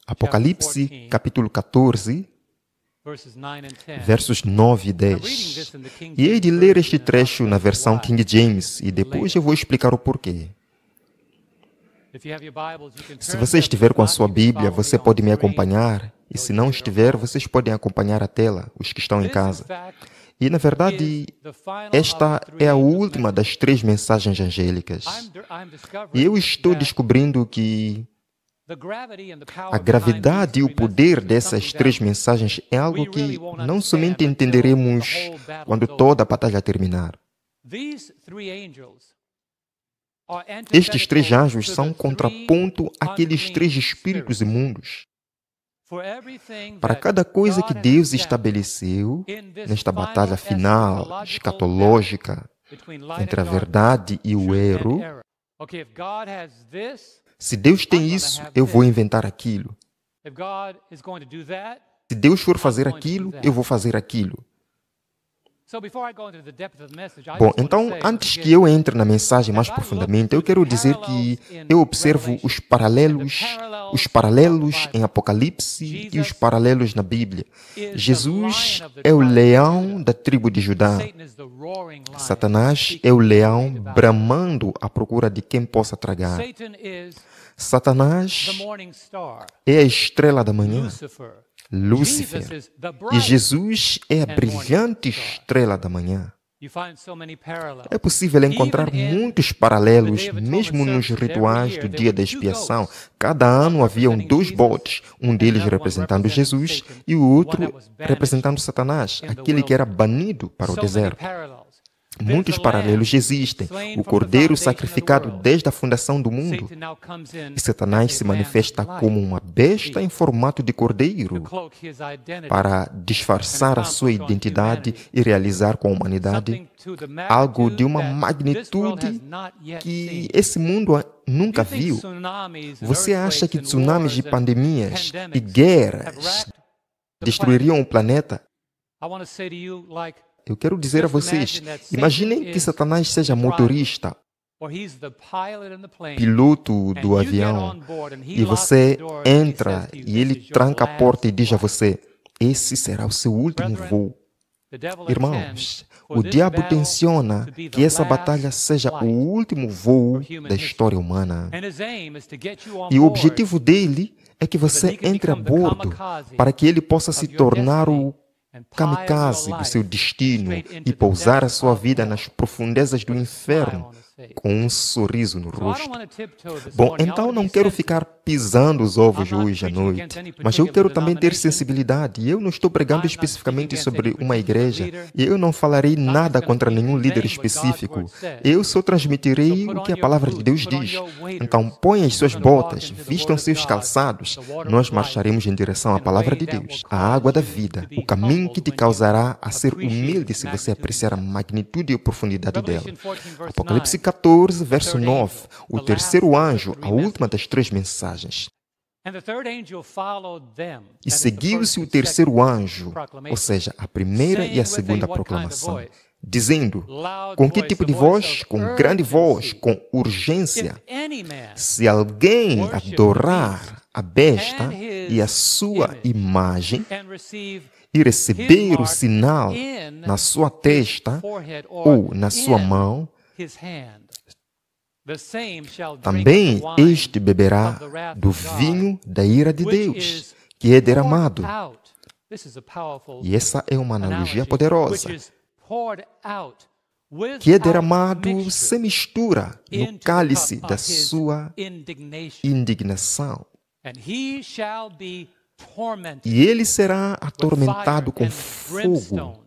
Apocalipse, capítulo 14, versos 9 e 10. E hei de ler este trecho na versão King James e depois eu vou explicar o porquê. Se você estiver com a sua Bíblia, você pode me acompanhar. E se não estiver, vocês podem acompanhar a tela, os que estão em casa. E, na verdade, esta é a última das 3 mensagens angélicas. E eu estou descobrindo que a gravidade e o poder dessas 3 mensagens é algo que não somente entenderemos quando toda a batalha terminar. Estes 3 anjos são contraponto àqueles 3 espíritos imundos. Para cada coisa que Deus estabeleceu nesta batalha final, escatológica, entre a verdade e o erro, se Deus tem isso, eu vou inventar aquilo. Se Deus for fazer aquilo, eu vou fazer aquilo. Bom, então, antes que eu entre na mensagem mais profundamente, eu quero dizer que eu observo os paralelos em Apocalipse e os paralelos na Bíblia. Jesus é o leão da tribo de Judá. Satanás é o leão bramando à procura de quem possa tragar. Satanás é a estrela da manhã, Lúcifer, e Jesus é a brilhante estrela da manhã. É possível encontrar muitos paralelos, mesmo nos rituais do dia da expiação. Cada ano haviam 2 bodes, um deles representando Jesus e o outro representando Satanás, aquele que era banido para o deserto. Muitos paralelos existem. O cordeiro sacrificado desde a fundação do mundo. E Satanás se manifesta como uma besta em formato de cordeiro para disfarçar a sua identidade e realizar com a humanidade algo de uma magnitude que esse mundo nunca viu. Você acha que tsunamis de pandemias e guerras destruiriam o planeta? Eu quero dizer a vocês, imaginem que Satanás seja motorista, piloto do avião, e você entra e ele tranca a porta e diz a você, esse será o seu último voo. Irmãos, o diabo tenciona que essa batalha seja o último voo da história humana. E o objetivo dele é que você entre a bordo para que ele possa se tornar o kamikaze do seu destino e pousar a sua vida nas profundezas do inferno com um sorriso no rosto. Bom, então não quero ficar pisando os ovos hoje à noite, mas eu quero também ter sensibilidade. Eu não estou pregando especificamente sobre uma igreja e eu não falarei nada contra nenhum líder específico. Eu só transmitirei o que a palavra de Deus diz. Então ponham as suas botas, vistam seus calçados. Nós marcharemos em direção à palavra de Deus, a água da vida, o caminho que te causará a ser humilde se você apreciar a magnitude e a profundidade dela. Apocalipse 14, verso 9. O terceiro anjo, a última das 3 mensagens. E seguiu-se o terceiro anjo, ou seja, a primeira e a segunda proclamação, dizendo, com que tipo de voz? Com grande voz, com urgência. Se alguém adorar a besta e a sua imagem e receber o sinal na sua testa ou na sua mão, também este beberá do vinho da ira de Deus, que é derramado. E essa é uma analogia poderosa. Que é derramado sem mistura no cálice da sua indignação. E ele será atormentado com fogo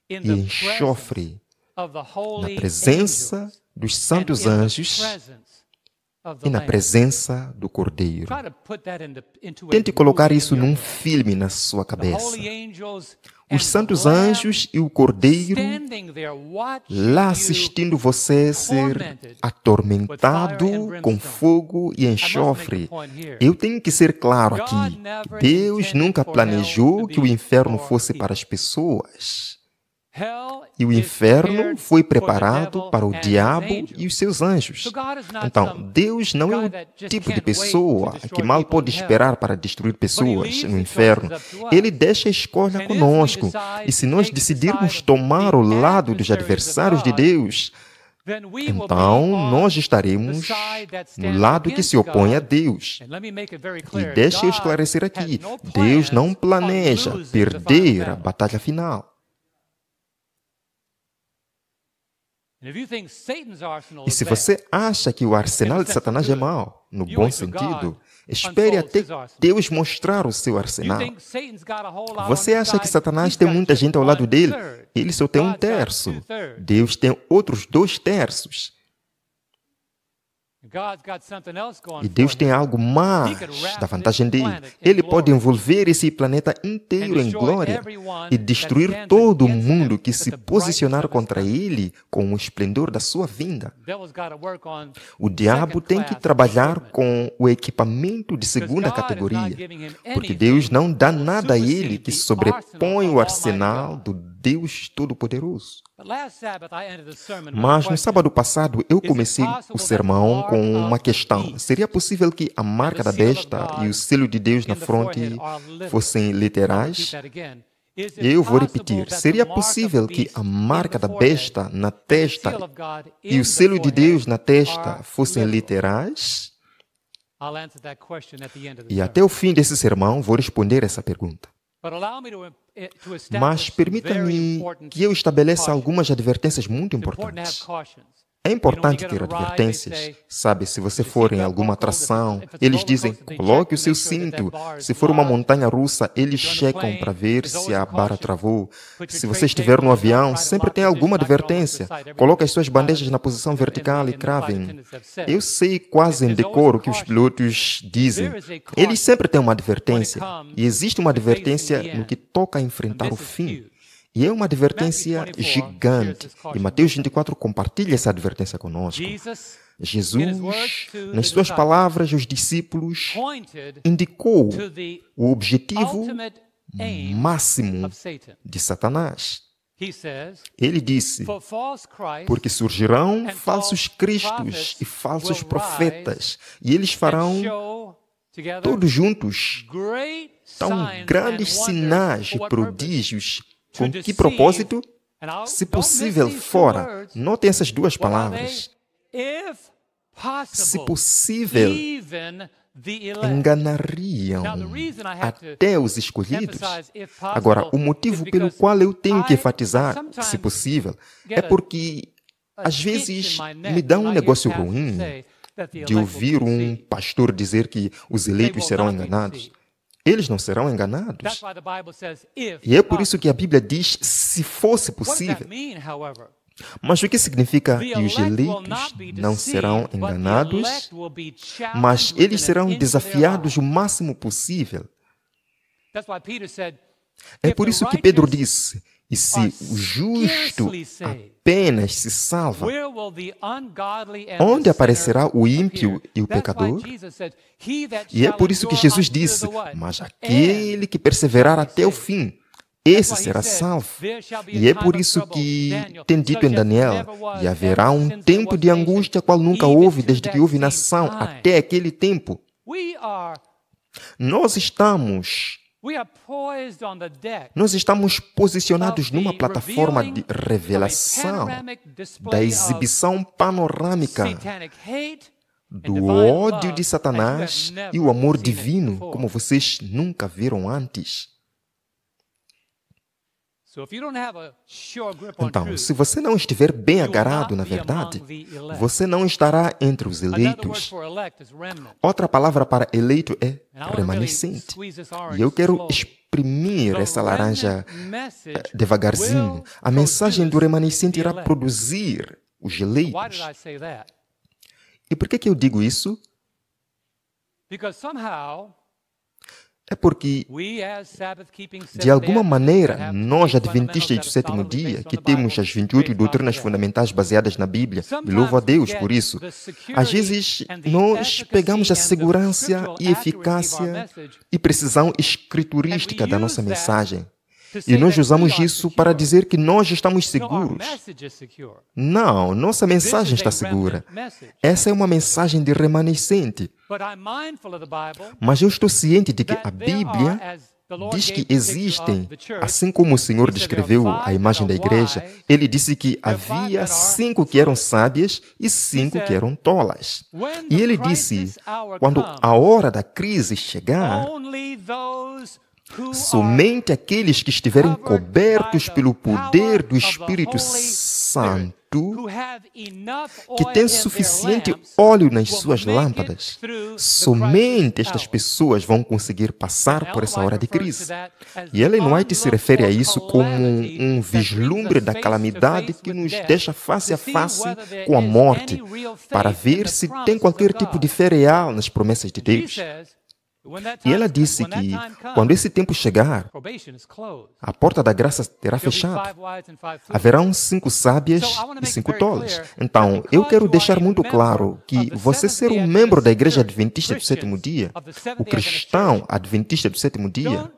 e enxofre na presença dos santos anjos e na presença do Cordeiro. Tente colocar isso num filme na sua cabeça. Os santos anjos e o Cordeiro lá assistindo você ser atormentado com fogo e enxofre. Eu tenho que ser claro aqui. Deus nunca planejou que o inferno fosse para as pessoas. E o inferno foi preparado para o diabo e os seus anjos. Então, Deus não é o tipo de pessoa que mal pode esperar para destruir pessoas no inferno. Ele deixa a escolha conosco. E se nós decidirmos tomar o lado dos adversários de Deus, então nós estaremos no lado que se opõe a Deus. E deixa eu esclarecer aqui, Deus não planeja perder a batalha final. E se você acha que o arsenal de Satanás é mau, no bom sentido, espere até Deus mostrar o seu arsenal. Você acha que Satanás tem muita gente ao lado dele? Ele só tem 1/3. Deus tem outros 2/3. E Deus tem algo mais da vantagem dele. Ele pode envolver esse planeta inteiro em glória e destruir todo mundo que se posicionar contra ele com o esplendor da sua vinda. O diabo tem que trabalhar com o equipamento de segunda categoria, porque Deus não dá nada a ele que sobrepõe o arsenal do Deus Todo-Poderoso. Mas no sábado passado eu comecei o sermão com uma questão. Seria possível que a marca da besta e o selo de Deus na fronte fossem literais? Eu vou repetir. Seria possível que a marca da besta na testa e o selo de Deus na testa fossem literais? E até o fim desse sermão vou responder essa pergunta. Mas permita-me que eu estabeleça algumas advertências muito importantes. É importante ter advertências. Sabe, se você for em alguma atração, eles dizem, coloque o seu cinto. Se for uma montanha russa, eles checam para ver se a barra travou. Se você estiver no avião, sempre tem alguma advertência. Coloque as suas bandejas na posição vertical e cravem. Eu sei quase em decoro o que os pilotos dizem. Eles sempre têm uma advertência. E existe uma advertência no que toca a enfrentar o fim. E é uma advertência gigante. E Mateus 24 compartilha essa advertência conosco. Jesus, nas suas palavras aos discípulos, indicou o objetivo máximo de Satanás. Ele disse, porque surgirão falsos cristos e falsos profetas, e eles farão todos juntos tão grandes sinais e prodígios. Com que propósito? Se possível, fora. Notem essas duas palavras. Se possível, enganariam até os escolhidos. Agora, o motivo pelo qual eu tenho que enfatizar, se possível, é porque, às vezes, me dá um negócio ruim de ouvir um pastor dizer que os eleitos serão enganados. Eles não serão enganados. E é por isso que a Bíblia diz, se fosse possível. Mas o que significa que os eleitos não serão enganados, mas eles serão desafiados o máximo possível? É por isso que Pedro disse, e se o justo apenas se salva, onde aparecerá o ímpio e o pecador? E é por isso que Jesus disse, mas aquele que perseverar até o fim, esse será salvo. E é por isso que tem dito em Daniel, e haverá um tempo de angústia qual nunca houve desde que houve nação até aquele tempo. Nós estamos posicionados numa plataforma de revelação da exibição panorâmica do ódio de Satanás e o amor divino, como vocês nunca viram antes. Então, se você não estiver bem agarrado na verdade, você não estará entre os eleitos. Outra palavra para eleito é remanescente. E eu quero exprimir essa laranja devagarzinho. A mensagem do remanescente irá produzir os eleitos. E por que eu digo isso? É porque, de alguma maneira, nós, adventistas do sétimo dia, que temos as 28 doutrinas fundamentais baseadas na Bíblia, e louvo a Deus por isso, às vezes nós pegamos a segurança e eficácia e precisão escriturística da nossa mensagem E nós usamos isso para dizer que nós estamos seguros. Não, nossa mensagem está segura. Essa é uma mensagem de remanescente. Mas eu estou ciente de que a Bíblia diz que existem, assim como o Senhor descreveu a imagem da igreja, ele disse que havia 5 que eram sábias e 5 que eram tolas. E ele disse, quando a hora da crise chegar, somente aqueles que estiverem cobertos pelo poder do Espírito Santo, que têm suficiente óleo nas suas lâmpadas, somente estas pessoas vão conseguir passar por essa hora de crise. E Ellen White se refere a isso como um vislumbre da calamidade que nos deixa face a face com a morte, para ver se tem qualquer tipo de fé real nas promessas de Deus. E ela disse que, quando esse tempo chegar, a porta da graça terá fechado. Haverão 5 sábias e 5 tolas. Então, eu quero deixar muito claro que você ser um membro da Igreja Adventista do Sétimo Dia, o cristão adventista do Sétimo Dia,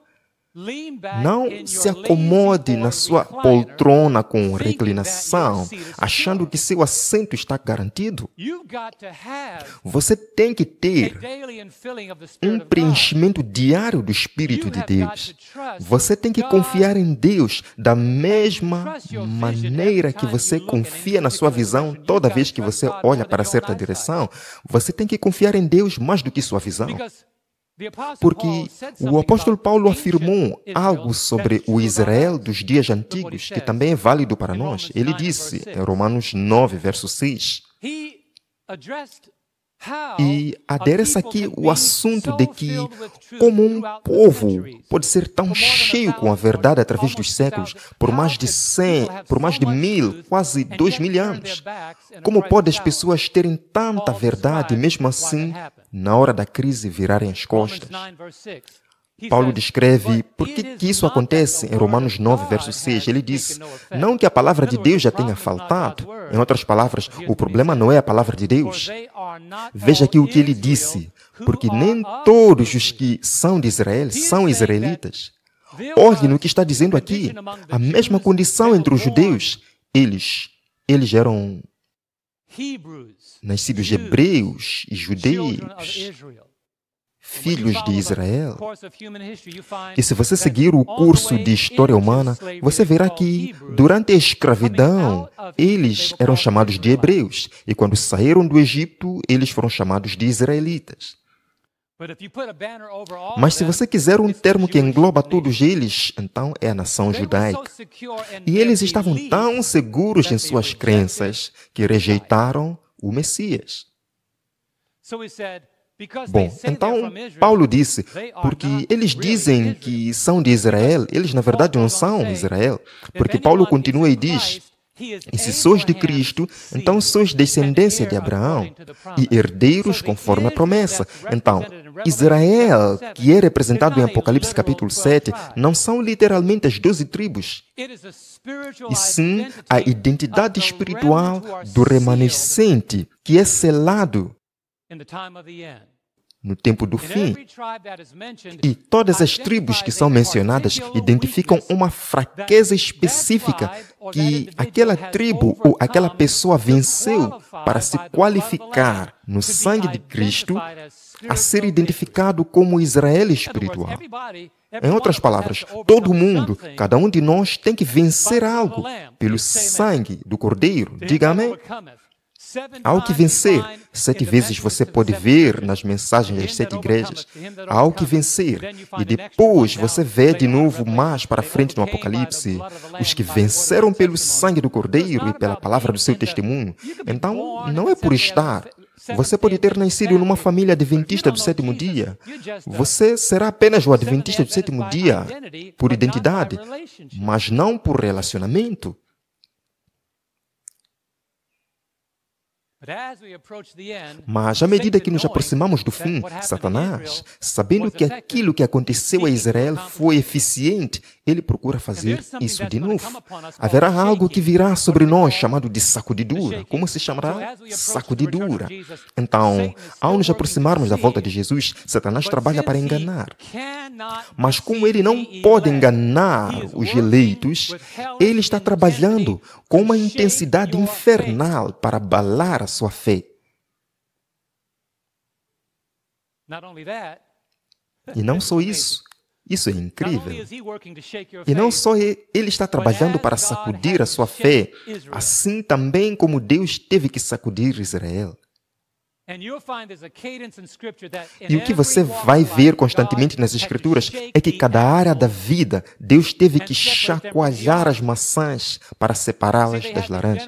não se acomode na sua poltrona com reclinação, achando que seu assento está garantido. Você tem que ter um preenchimento diário do Espírito de Deus. Você tem que confiar em Deus da mesma maneira que você confia na sua visão toda vez que você olha para certa direção. Você tem que confiar em Deus mais do que sua visão. Porque o apóstolo Paulo afirmou algo sobre o Israel dos dias antigos, que também é válido para nós. Ele disse, em Romanos 9, verso 6, e adereça aqui o assunto de que, como um povo pode ser tão cheio com a verdade através dos séculos, por mais de 100, por mais de 1000, quase 2000 anos, como pode as pessoas terem tanta verdade e mesmo assim, na hora da crise, virarem as costas? Paulo descreve por que isso acontece em Romanos 9, verso 6. Ele diz, não que a palavra de Deus já tenha faltado. Em outras palavras, o problema não é a palavra de Deus. Veja aqui o que ele disse, porque nem todos os que são de Israel são israelitas. Olhe no que está dizendo aqui. A mesma condição entre os judeus. Eles eram nascidos hebreus e judeus, filhos de Israel. E se você seguir o curso de história humana, você verá que, durante a escravidão, eles eram chamados de hebreus. E quando saíram do Egito, eles foram chamados de israelitas. Mas se você quiser um termo que engloba todos eles, então é a nação judaica. E eles estavam tão seguros em suas crenças que rejeitaram o Messias. Bom, então Paulo disse, porque eles dizem que são de Israel, eles na verdade não são Israel, porque Paulo continua e diz, e se sois de Cristo, então sois descendência de Abraão e herdeiros conforme a promessa. Então, Israel, que é representado em Apocalipse capítulo 7, não são literalmente as 12 tribos, e sim a identidade espiritual do remanescente, que é selado no tempo do fim. E todas as tribos que são mencionadas identificam uma fraqueza específica que aquela tribo ou aquela pessoa venceu para se qualificar no sangue de Cristo a ser identificado como Israel espiritual. Em outras palavras, todo mundo, cada um de nós tem que vencer algo pelo sangue do Cordeiro. Diga amém. Há o que vencer. 7 vezes você pode ver nas mensagens das 7 igrejas. Há o que vencer. E depois você vê de novo mais para frente no Apocalipse os que venceram pelo sangue do Cordeiro e pela palavra do seu testemunho. Então, não é por estar. Você pode ter nascido numa família adventista do sétimo dia. Você será apenas o adventista do sétimo dia por identidade, mas não por relacionamento. Mas, à medida que nos aproximamos do fim, Satanás, sabendo que aquilo que aconteceu a Israel foi eficiente, ele procura fazer isso de novo. Haverá algo que virá sobre nós chamado de sacudidura. Como se chamará? Sacudidura. Então, ao nos aproximarmos da volta de Jesus, Satanás trabalha para enganar. Mas como ele não pode enganar os eleitos, ele está trabalhando com uma intensidade infernal para abalar a sua fé. E não só isso. Isso é incrível. E não só ele está trabalhando para sacudir a sua fé, assim também como Deus teve que sacudir Israel. E o que você vai ver constantemente nas Escrituras é que cada área da vida, Deus teve que chacoalhar as maçãs para separá-las das laranjas.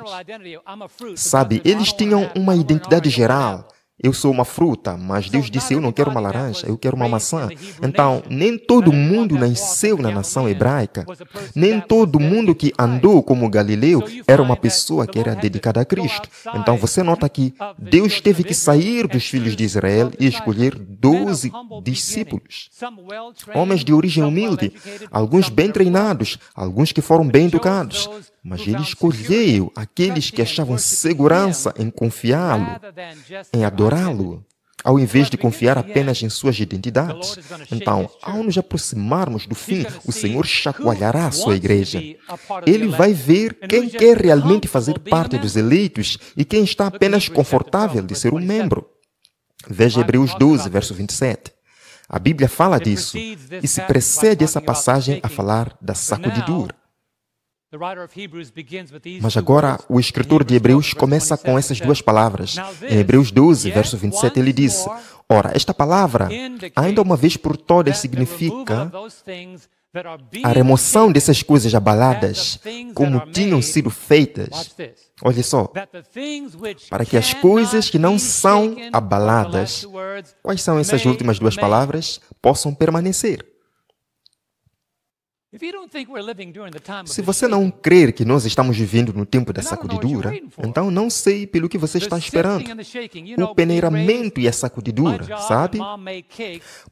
Sabe, eles tinham uma identidade geral. Eu sou uma fruta, mas Deus disse, eu não quero uma laranja, eu quero uma maçã. Então, nem todo mundo nasceu na nação hebraica. Nem todo mundo que andou como Galileu era uma pessoa que era dedicada a Cristo. Então, você nota que Deus teve que sair dos filhos de Israel e escolher 12 discípulos. Homens de origem humilde, alguns bem treinados, alguns que foram bem educados. Mas ele escolheu aqueles que achavam segurança em confiá-lo, em adorá-lo, ao invés de confiar apenas em suas identidades. Então, ao nos aproximarmos do fim, o Senhor chacoalhará a sua igreja. Ele vai ver quem quer realmente fazer parte dos eleitos e quem está apenas confortável de ser um membro. Veja Hebreus 12, verso 27. A Bíblia fala disso e se precede essa passagem a falar da sacudidura. Mas agora, o escritor de Hebreus começa com essas duas palavras. Em Hebreus 12, verso 27, ele diz: ora, esta palavra, ainda uma vez por todas, significa a remoção dessas coisas abaladas, como tinham sido feitas. Olha só, para que as coisas que não são abaladas, quais são essas últimas duas palavras? Possam permanecer. Se você não crer que nós estamos vivendo no tempo da sacudidura, então não sei pelo que você está esperando. O peneiramento e a sacudidura, sabe?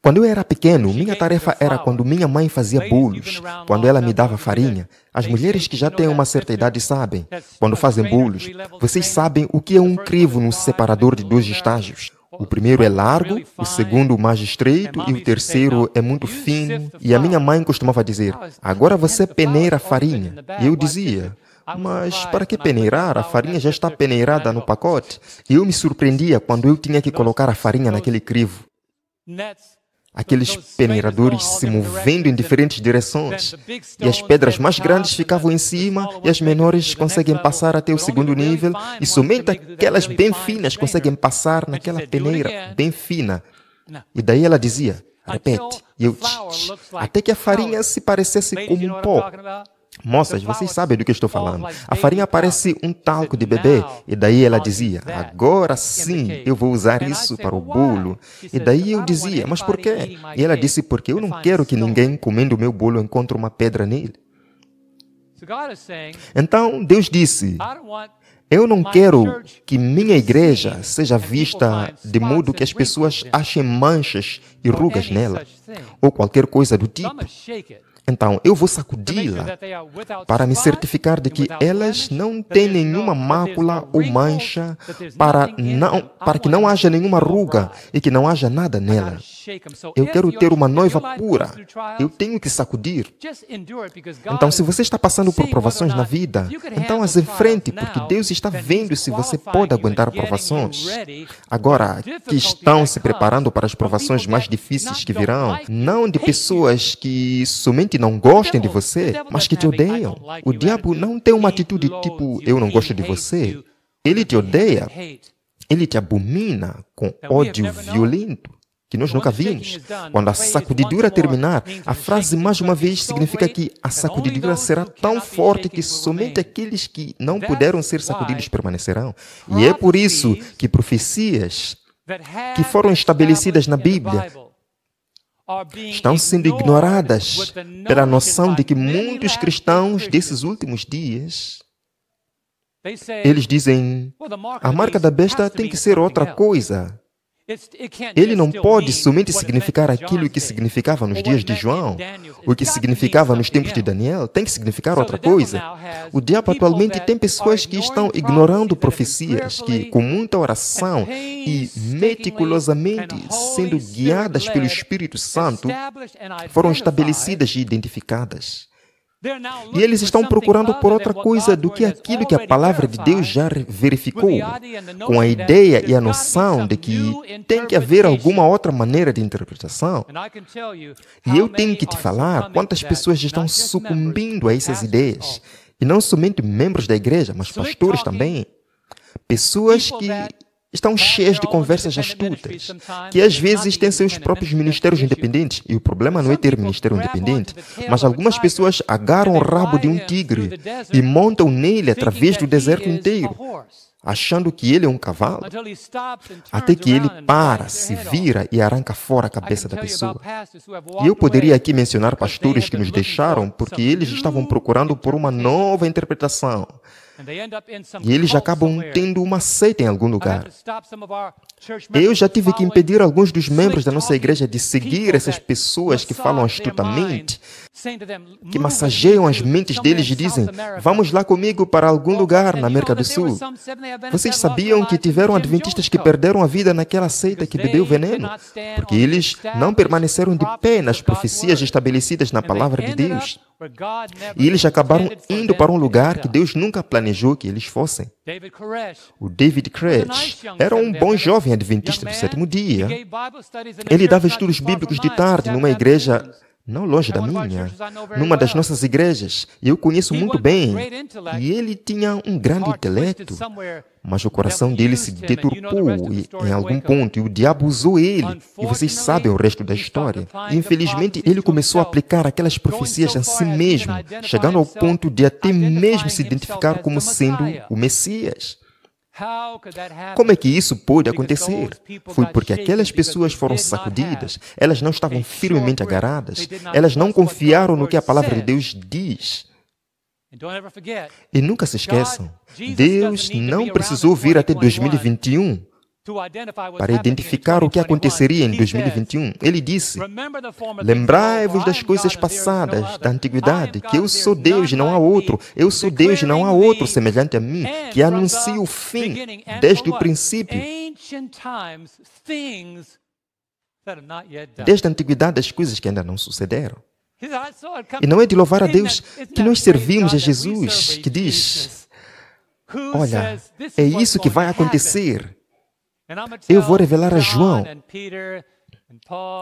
Quando eu era pequeno, minha tarefa era quando minha mãe fazia bolos, quando ela me dava farinha. As mulheres que já têm uma certa idade sabem, quando fazem bolos, vocês sabem o que é um crivo no separador de dois estágios. O primeiro é largo, o segundo mais estreito e o terceiro é muito fino. E a minha mãe costumava dizer, agora você peneira a farinha. E eu dizia, mas para que peneirar? A farinha já está peneirada no pacote. E eu me surpreendia quando eu tinha que colocar a farinha naquele crivo. Aqueles peneiradores se movendo em diferentes direções. E as pedras mais grandes ficavam em cima e as menores conseguem passar até o segundo nível e somente aquelas bem finas conseguem passar naquela peneira bem fina. E daí ela dizia, repete, e eu, até que a farinha se parecesse como um pó. Moças, vocês sabem do que estou falando. A farinha parece um talco de bebê. E daí ela dizia, agora sim eu vou usar isso para o bolo. E daí eu dizia, mas por quê? E ela disse, porque eu não quero que ninguém comendo o meu bolo encontre uma pedra nele. Então Deus disse, eu não quero que minha igreja seja vista de modo que as pessoas achem manchas e rugas nela, ou qualquer coisa do tipo. Então, eu vou sacudi-la para me certificar de que elas não têm nenhuma mácula ou mancha, para que não haja nenhuma ruga e que não haja nada nela. Eu quero ter uma noiva pura. Eu tenho que sacudir. Então, se você está passando por provações na vida, então as enfrente, porque Deus está vendo se você pode aguentar provações. Agora, que estão se preparando para as provações mais difíceis que virão, não de pessoas que somente não gostem de você, mas que te odeiam. O diabo não tem uma atitude tipo, eu não gosto de você. Ele te odeia. Ele te abomina com ódio violento, que nós nunca vimos. Quando a sacudidura terminar, a frase mais uma vez significa que a sacudidura será tão forte que somente aqueles que não puderam ser sacudidos permanecerão. E é por isso que profecias que foram estabelecidas na Bíblia estão sendo ignoradas pela noção de que muitos cristãos desses últimos dias Eles dizem, a marca da besta tem que ser outra coisa. Ele não pode somente significar aquilo que significava nos dias de João, o que significava nos tempos de Daniel, tem que significar outra coisa. O diabo atualmente tem pessoas que estão ignorando profecias, que com muita oração e meticulosamente sendo guiadas pelo Espírito Santo, foram estabelecidas e identificadas. E eles estão procurando por outra coisa do que aquilo que a palavra de Deus já verificou, com a ideia e a noção de que tem que haver alguma outra maneira de interpretação. E eu tenho que te falar quantas pessoas estão sucumbindo a essas ideias. E não somente membros da igreja, mas pastores também. Pessoas que estão cheias de conversas astutas, que às vezes têm seus próprios ministérios independentes. E o problema não é ter ministério independente, mas algumas pessoas agarram o rabo de um tigre e montam nele através do deserto inteiro, achando que ele é um cavalo, até que ele para, se vira e arranca fora a cabeça da pessoa. E eu poderia aqui mencionar pastores que nos deixaram porque eles estavam procurando por uma nova interpretação. E eles acabam tendo uma seita em algum lugar. Eu já tive que impedir alguns dos membros da nossa igreja de seguir essas pessoas que falam astutamente, que massageiam as mentes deles e dizem, vamos lá comigo para algum lugar na América do Sul. Vocês sabiam que tiveram adventistas que perderam a vida naquela seita que bebeu veneno? Porque eles não permaneceram de pé nas profecias estabelecidas na palavra de Deus. E eles acabaram indo para um lugar que Deus nunca planejou que eles fossem. O David Koresh era um bom jovem adventista do sétimo dia. Ele dava estudos bíblicos de tarde numa igreja não longe da minha, numa das nossas igrejas. E eu conheço muito bem. E ele tinha um grande intelecto, mas o coração dele se deturpou em algum ponto, e o diabo usou ele. E vocês sabem o resto da história. E, infelizmente, ele começou a aplicar aquelas profecias a si mesmo, chegando ao ponto de até mesmo se identificar como sendo o Messias. Como é que isso pôde acontecer? Foi porque aquelas pessoas foram sacudidas, elas não estavam firmemente agarradas, elas não confiaram no que a palavra de Deus diz. E nunca se esqueçam, Deus não precisou vir até 2021 para identificar o que aconteceria em 2021. Ele disse, lembrai-vos das coisas passadas, da antiguidade, que eu sou Deus e não há outro. Eu sou Deus e não há outro semelhante a mim, que anuncia o fim desde o princípio. Desde a antiguidade, as coisas que ainda não sucederam. E não é de louvar a Deus que nós servimos a Jesus, que diz, olha, é isso que vai acontecer. Eu vou revelar a João,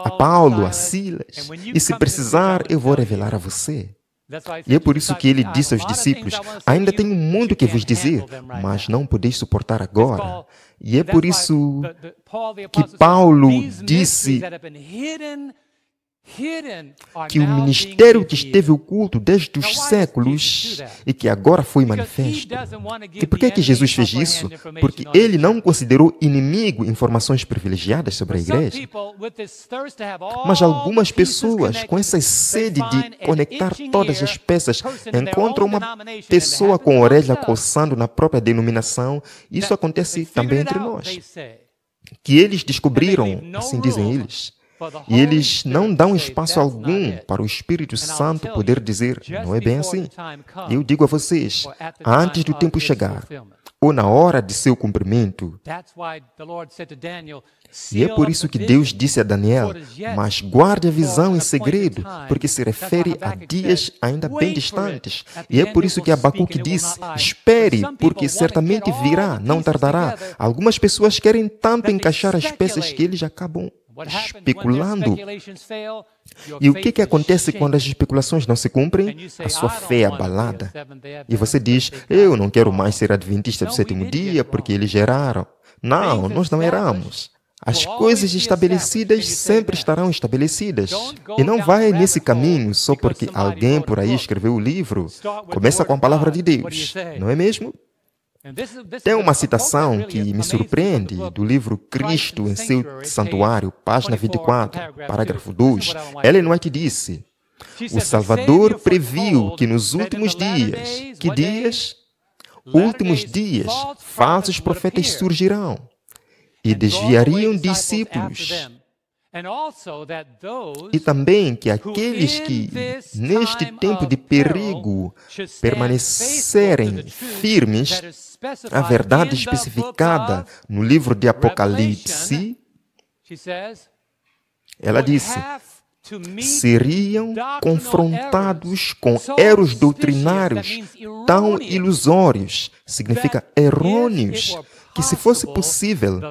a Paulo, a Silas, e se precisar, eu vou revelar a você. E é por isso que ele disse aos discípulos, ainda tenho muito que vos dizer, mas não podeis suportar agora. E é por isso que Paulo disse que o ministério que esteve oculto desde os séculos e que agora foi manifesto. E por que Jesus fez isso? Porque ele não considerou inimigo informações privilegiadas sobre a igreja. Mas algumas pessoas, com essa sede de conectar todas as peças, encontram uma pessoa com a orelha coçando na própria denominação. Isso acontece também entre nós. Que eles descobriram, assim dizem eles. E eles não dão espaço algum para o Espírito Santo poder dizer, não é bem assim. Eu digo a vocês, antes do tempo chegar, ou na hora de seu cumprimento. E é por isso que Deus disse a Daniel, mas guarde a visão em segredo, porque se refere a dias ainda bem distantes. E é por isso que Abacuque disse, espere, porque certamente virá, não tardará. Algumas pessoas querem tanto encaixar as peças que eles acabam especulando. E o que acontece quando as especulações não se cumprem? A sua fé é abalada. E você diz, eu não quero mais ser adventista do sétimo dia porque eles erraram. Não, nós não erramos. As coisas estabelecidas sempre estarão estabelecidas. E não vai nesse caminho só porque alguém por aí escreveu o livro. Começa com a palavra de Deus, não é mesmo? Tem uma citação que me surpreende do livro Cristo em seu Santuário, página 24, parágrafo 2. Ellen White disse, o Salvador previu que nos últimos dias, que dias? últimos dias, falsos profetas surgirão e desviariam discípulos. E também que aqueles que, neste tempo de perigo, permanecerem firmes à verdade especificada no livro de Apocalipse, ela disse, seriam confrontados com erros doutrinários tão ilusórios, significa errôneos, que se fosse possível,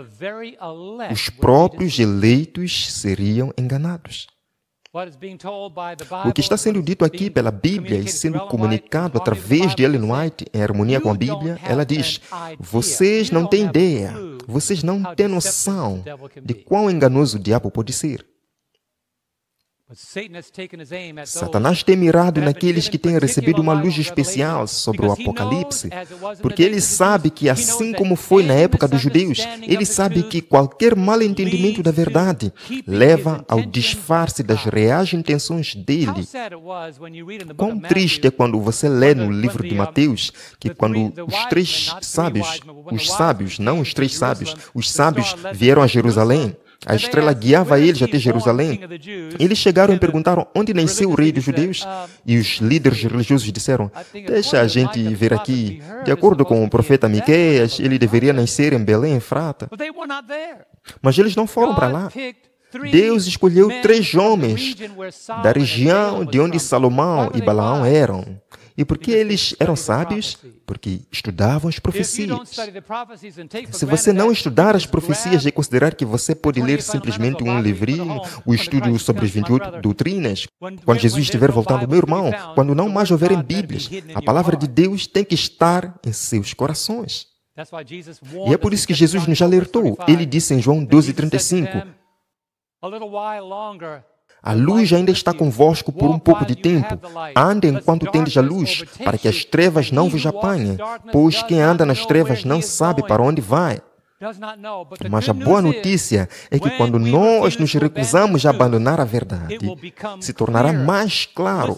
os próprios eleitos seriam enganados. O que está sendo dito aqui pela Bíblia e sendo comunicado através de Ellen White, em harmonia com a Bíblia, ela diz, vocês não têm ideia, vocês não têm noção de quão enganoso o diabo pode ser. Satanás tem mirado naqueles que têm recebido uma luz especial sobre o Apocalipse, porque ele sabe que, assim como foi na época dos judeus, ele sabe que qualquer mal entendimento da verdade leva ao disfarce das reais intenções dele. Quão triste é quando você lê no livro de Mateus que quando os sábios vieram a Jerusalém, a estrela guiava eles até Jerusalém. Eles chegaram e perguntaram onde nasceu o rei dos judeus. E os líderes religiosos disseram, deixa a gente ver aqui. De acordo com o profeta Miqueias, ele deveria nascer em Belém, Efrata. Mas eles não foram para lá. Deus escolheu 3 homens da região de onde Salomão e Balaão eram. E por que eles eram sábios? Porque estudavam as profecias. Se você não estudar as profecias e considerar que você pode ler simplesmente um livrinho, o estudo sobre as 28 doutrinas, quando Jesus estiver voltando, meu irmão, quando não mais houverem Bíblias, a palavra de Deus tem que estar em seus corações. E é por isso que Jesus nos alertou. Ele disse em João 12:35, a luz ainda está convosco por um pouco de tempo. Ande enquanto tendes a luz, para que as trevas não vos apanhem, pois quem anda nas trevas não sabe para onde vai. Mas a boa notícia é que quando nós nos recusamos a abandonar a verdade, se tornará mais claro.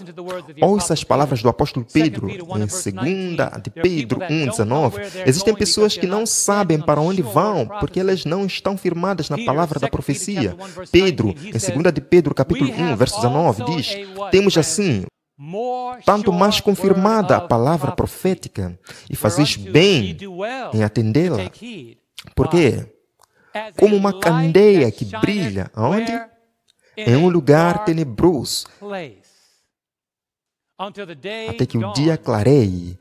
Ouça as palavras do apóstolo Pedro, em 2 de Pedro 1:19. Existem pessoas que não sabem para onde vão, porque elas não estão firmadas na palavra da profecia. Pedro, em 2 de Pedro, capítulo 1, verso 19, diz, temos assim, tanto mais confirmada a palavra profética, e fazeis bem em atendê-la. Porque, como uma candeia que brilha, onde? Em um lugar tenebroso, até que o dia clareie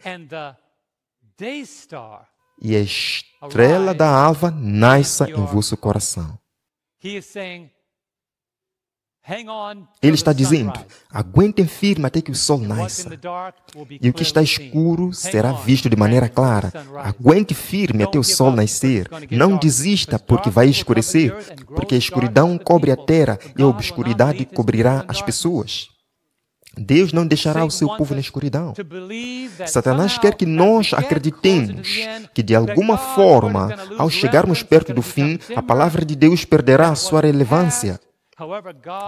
e a estrela da alva nasça em vosso coração. Ele está dizendo, aguentem firme até que o sol nasça. E o que está escuro será visto de maneira clara. Aguente firme até o sol nascer. Não desista, porque vai escurecer, porque a escuridão cobre a terra e a obscuridade cobrirá as pessoas. Deus não deixará o seu povo na escuridão. Satanás quer que nós acreditemos que, de alguma forma, ao chegarmos perto do fim, a palavra de Deus perderá a sua relevância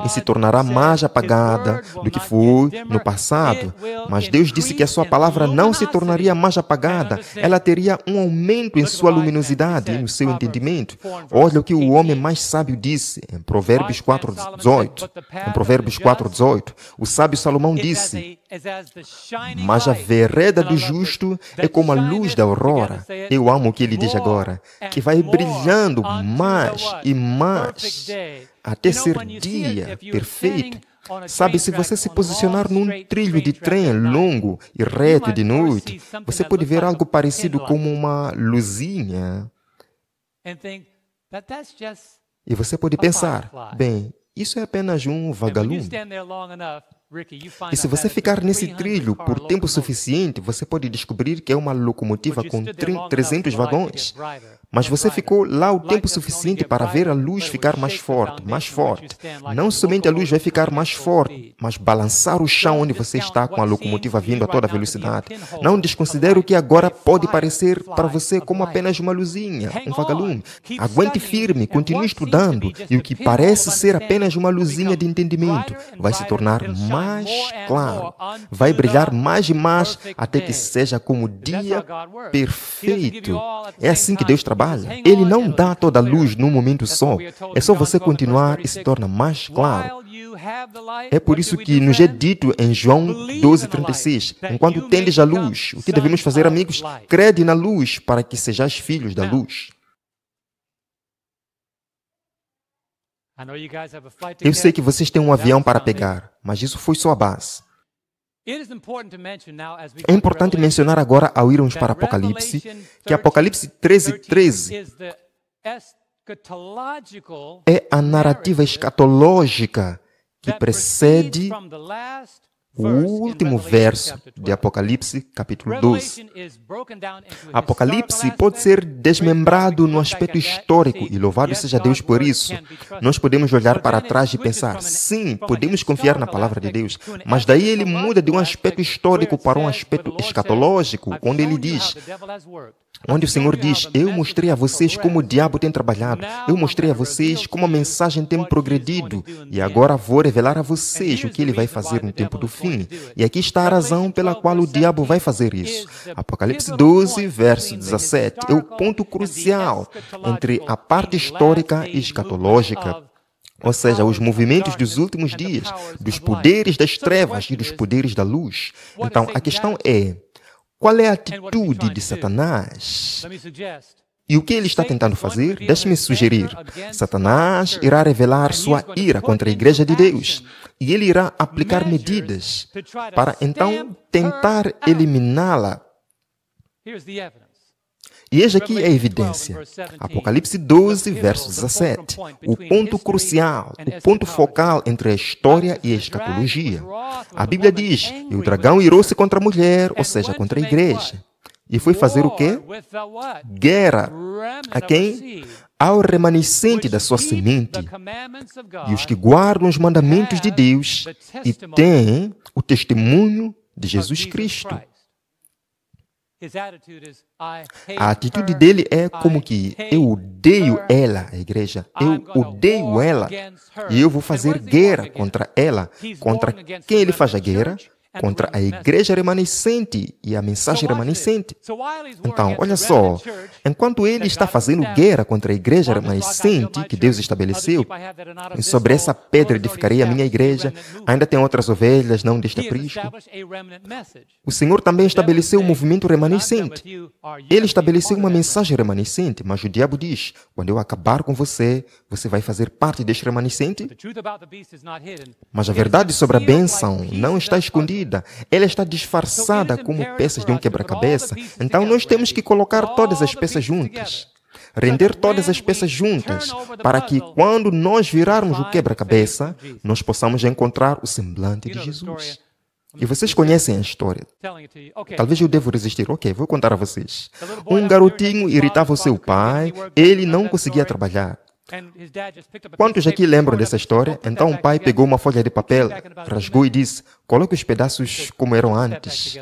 e se tornará mais apagada do que foi no passado. Mas Deus disse que a sua palavra não se tornaria mais apagada, ela teria um aumento em sua luminosidade e no seu entendimento. Olha o que o homem mais sábio disse em Provérbios 4:18. Em Provérbios 4:18, o sábio Salomão disse, mas a vereda do justo é como a luz da aurora. Eu amo o que ele diz agora, que vai brilhando mais e mais até ser dia perfeito. Sabe, se você se posicionar num trilho de trem longo e reto de noite, você pode ver algo parecido como uma luzinha. E você pode pensar, bem, isso é apenas um vagalume. E se você ficar nesse trilho por tempo suficiente, você pode descobrir que é uma locomotiva com 300 vagões. Mas você ficou lá o tempo suficiente para ver a luz ficar mais forte, mais forte. Não somente a luz vai ficar mais forte, mas balançar o chão onde você está com a locomotiva vindo a toda velocidade. Não desconsidere o que agora pode parecer para você como apenas uma luzinha, um vagalume. Aguente firme, continue estudando, e o que parece ser apenas uma luzinha de entendimento vai se tornar mais claro. Vai brilhar mais e mais até que seja como o dia perfeito. É assim que Deus trabalha. Ele não dá toda a luz num momento só. É só você continuar e se torna mais claro. É por isso que nos é dito em João 12:36, enquanto tendes a luz, o que devemos fazer, amigos? Crede na luz para que sejais filhos da luz. Eu sei que vocês têm um avião para pegar, mas isso foi só a base. É importante mencionar agora, ao irmos para Apocalipse, que Apocalipse 13:13 é a narrativa escatológica que precede o último verso de Apocalipse, capítulo 12. Apocalipse pode ser desmembrado no aspecto histórico, e louvado seja Deus por isso. Nós podemos olhar para trás e pensar, sim, podemos confiar na palavra de Deus, mas daí ele muda de um aspecto histórico para um aspecto escatológico, onde ele diz, onde o Senhor diz, eu mostrei a vocês como o diabo tem trabalhado, eu mostrei a vocês como a mensagem tem progredido, e agora vou revelar a vocês o que ele vai fazer no tempo do fim. E aqui está a razão pela qual o diabo vai fazer isso. Apocalipse 12, verso 17, é o ponto crucial entre a parte histórica e escatológica. Ou seja, os movimentos dos últimos dias, dos poderes das trevas e dos poderes da luz. Então, a questão é, qual é a atitude de Satanás? E o que ele está tentando fazer? Deixe-me sugerir. Satanás irá revelar sua ira contra a Igreja de Deus. E ele irá aplicar medidas para então tentar eliminá-la. E eis aqui a evidência. Apocalipse 12, verso 17. O ponto crucial, o ponto focal entre a história e a escatologia. A Bíblia diz, e o dragão irou-se contra a mulher, ou seja, contra a igreja. E foi fazer o quê? Guerra. A quem? Ao remanescente da sua semente. E os que guardam os mandamentos de Deus e têm o testemunho de Jesus Cristo. A atitude dele é como que eu odeio ela, a igreja. Eu odeio ela. E eu vou fazer guerra contra ela. Contra quem ele faz a guerra? Contra a igreja remanescente e a mensagem remanescente. Então, olha só, enquanto ele está fazendo guerra contra a igreja remanescente que Deus estabeleceu, e sobre essa pedra edificarei a minha igreja, ainda tem outras ovelhas, não deste aprisco. O Senhor também estabeleceu o movimento remanescente. Ele estabeleceu uma mensagem remanescente, mas o diabo diz, quando eu acabar com você, você vai fazer parte deste remanescente? Mas a verdade sobre a bênção não está escondida. Ela está disfarçada como peças de um quebra-cabeça. Então nós temos que colocar todas as peças juntas. Render todas as peças juntas, para que quando nós virarmos o quebra-cabeça, nós possamos encontrar o semblante de Jesus. E vocês conhecem a história. Talvez eu devo resistir. Ok, vou contar a vocês. Um garotinho irritava o seu pai, ele não conseguia trabalhar. Quantos aqui lembram dessa história? Então o pai pegou uma folha de papel, rasgou e disse, coloque os pedaços como eram antes.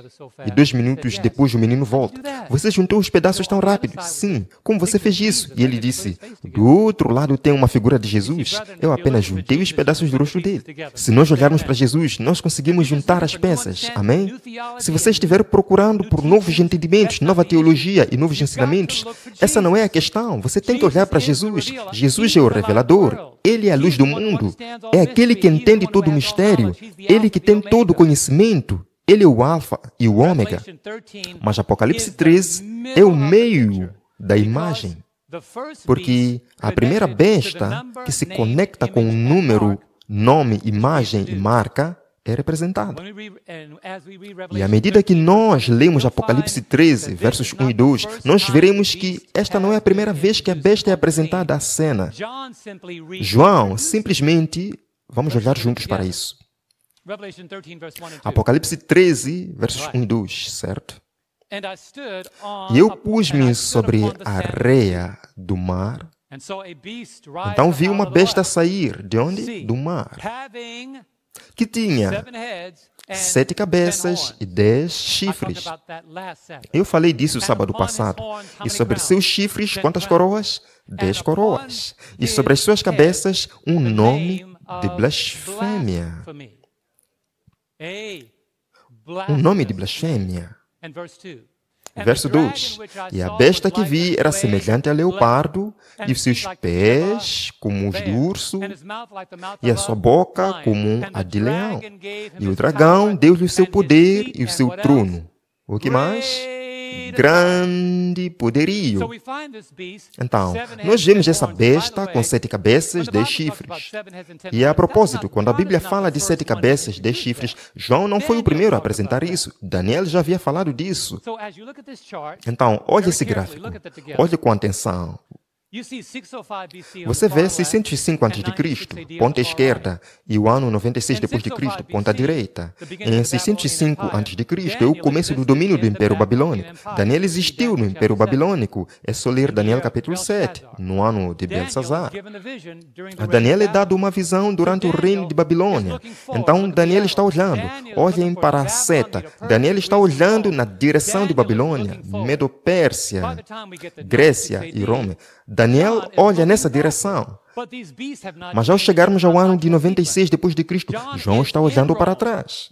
E 2 minutos depois o menino volta. Você juntou os pedaços tão rápido? Sim. Como você fez isso? E ele disse, do outro lado tem uma figura de Jesus. Eu apenas juntei os pedaços do rosto dele. Se nós olharmos para Jesus, nós conseguimos juntar as peças. Amém? Se você estiver procurando por novos entendimentos, nova teologia e novos ensinamentos, essa não é a questão. Você tem que olhar para Jesus. Jesus é o revelador, ele é a luz do mundo, é aquele que entende todo o mistério, ele que tem todo o conhecimento, ele é o alfa e o ômega. Mas Apocalipse 13 é o meio da imagem, porque a primeira besta que se conecta com o número, nome, imagem e marca é representada. E à medida que nós lemos Apocalipse 13, versos 1 e 2, nós veremos que esta não é a primeira vez que a besta é apresentada à cena. João simplesmente, vamos olhar juntos para isso. Apocalipse 13, versos 1 e 2, certo? E eu pus-me sobre a areia do mar. Então vi uma besta sair. De onde? Do mar. Que tinha 7 cabeças e 10 chifres. Eu falei disso sábado passado. E sobre seus chifres, quantas coroas? 10 coroas. E sobre as suas cabeças, um nome de blasfêmia. Um nome de blasfêmia. Verso 2. E a besta que vi era semelhante a leopardo, e os seus pés como os de urso, e a sua boca como a de leão. E o dragão deu-lhe o seu poder e o seu trono. O que mais? Grande poderio. Então, nós vemos essa besta com 7 cabeças, 10 chifres. E a propósito, quando a Bíblia fala de 7 cabeças, 10 chifres, João não foi o primeiro a apresentar isso. Daniel já havia falado disso. Então, olhe esse gráfico. Olhe com atenção. Você vê 605 a.C., ponta esquerda, e o ano 96 d.C., ponta direita. Em 605 a.C. é o começo do domínio do Império Babilônico. Daniel existiu no Império Babilônico. É só ler Daniel capítulo 7, no ano de Belsazar. A Daniel é dado uma visão durante o reino de Babilônia. Então, Daniel está olhando. Olhem para a seta. Daniel está olhando na direção de Babilônia, Medo-Pérsia, Grécia e Roma. Daniel olha nessa direção. Mas ao chegarmos ao ano de 96 d.C., João está olhando para trás.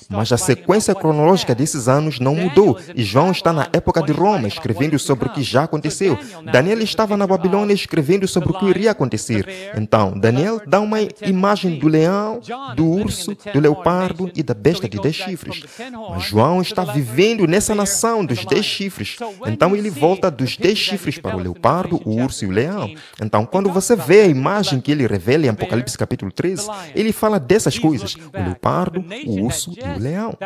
Mas a sequência cronológica desses anos não mudou, e João está na época de Roma, escrevendo sobre o que já aconteceu. Daniel estava na Babilônia, escrevendo sobre o que iria acontecer. Então, Daniel dá uma imagem do leão, do urso, do leopardo e da besta de 10 chifres. Mas João está vivendo nessa nação dos 10 chifres. Então, ele volta dos 10 chifres para o leopardo, o urso e o leão. Então, quando você vê a imagem que ele revela em Apocalipse capítulo 13, ele fala dessas coisas, o leopardo, o urso e o leão.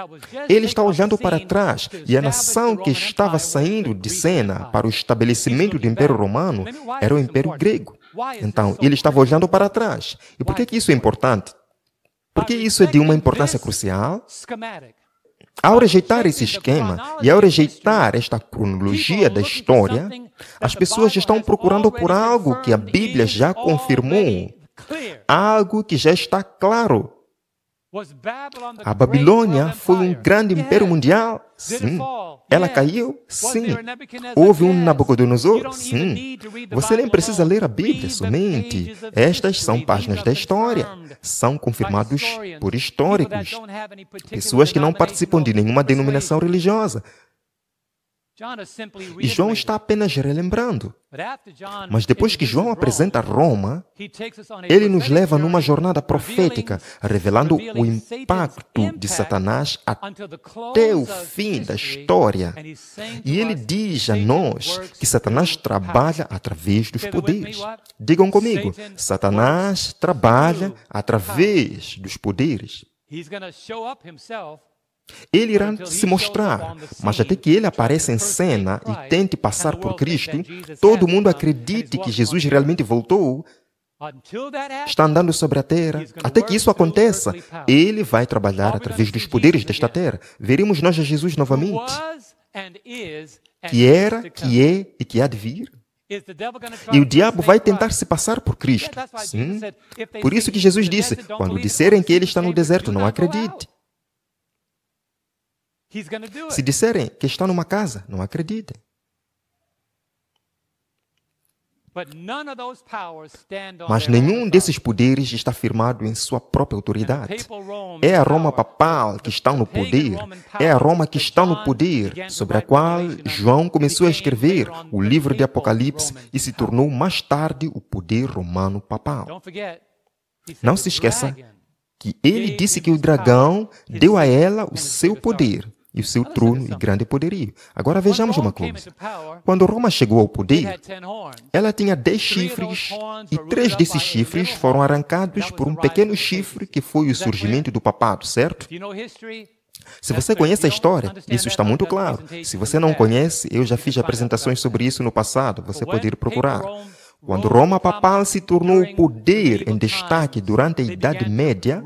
Ele está olhando para trás, e a nação que estava saindo de cena para o estabelecimento do Império Romano era o Império Grego. Então, ele estava olhando para trás. E por que isso é importante? Porque isso é de uma importância crucial. Ao rejeitar esse esquema e ao rejeitar esta cronologia da história, as pessoas estão procurando por algo que a Bíblia já confirmou, algo que já está claro. A Babilônia foi um grande império mundial? Sim. Ela caiu? Sim. Houve um Nabucodonosor? Sim. Você nem precisa ler a Bíblia somente. Estas são páginas da história. São confirmados por históricos. Pessoas que não participam de nenhuma denominação religiosa. E João está apenas relembrando. Mas depois que João apresenta Roma, ele nos leva numa jornada profética, revelando o impacto de Satanás até o fim da história. E ele diz a nós que Satanás trabalha através dos poderes. Digam comigo, Satanás trabalha através dos poderes. Ele irá se mostrar, mas até que ele apareça em cena e tente passar por Cristo, todo mundo acredite que Jesus realmente voltou, está andando sobre a terra. Até que isso aconteça, ele vai trabalhar através dos poderes desta terra. Veremos nós a Jesus novamente, que era, que é e que há de vir. E o diabo vai tentar se passar por Cristo. Sim. Por isso que Jesus disse, quando disserem que ele está no deserto, não acredite. Se disserem que está numa casa, não acreditem. Mas nenhum desses poderes está firmado em sua própria autoridade. É a Roma papal que está no poder. É a Roma que está no poder, sobre a qual João começou a escrever o livro de Apocalipse e se tornou mais tarde o poder romano papal. Não se esqueça que ele disse que o dragão deu a ela o seu poder e o seu trono e grande poderio. Agora vejamos uma coisa. Quando Roma chegou ao poder, ela tinha 10 chifres e 3 desses chifres foram arrancados por um pequeno chifre que foi o surgimento do papado, certo? Se você conhece a história, isso está muito claro. Se você não conhece, eu já fiz apresentações sobre isso no passado, você pode ir procurar. Quando Roma papal se tornou o poder em destaque durante a Idade Média,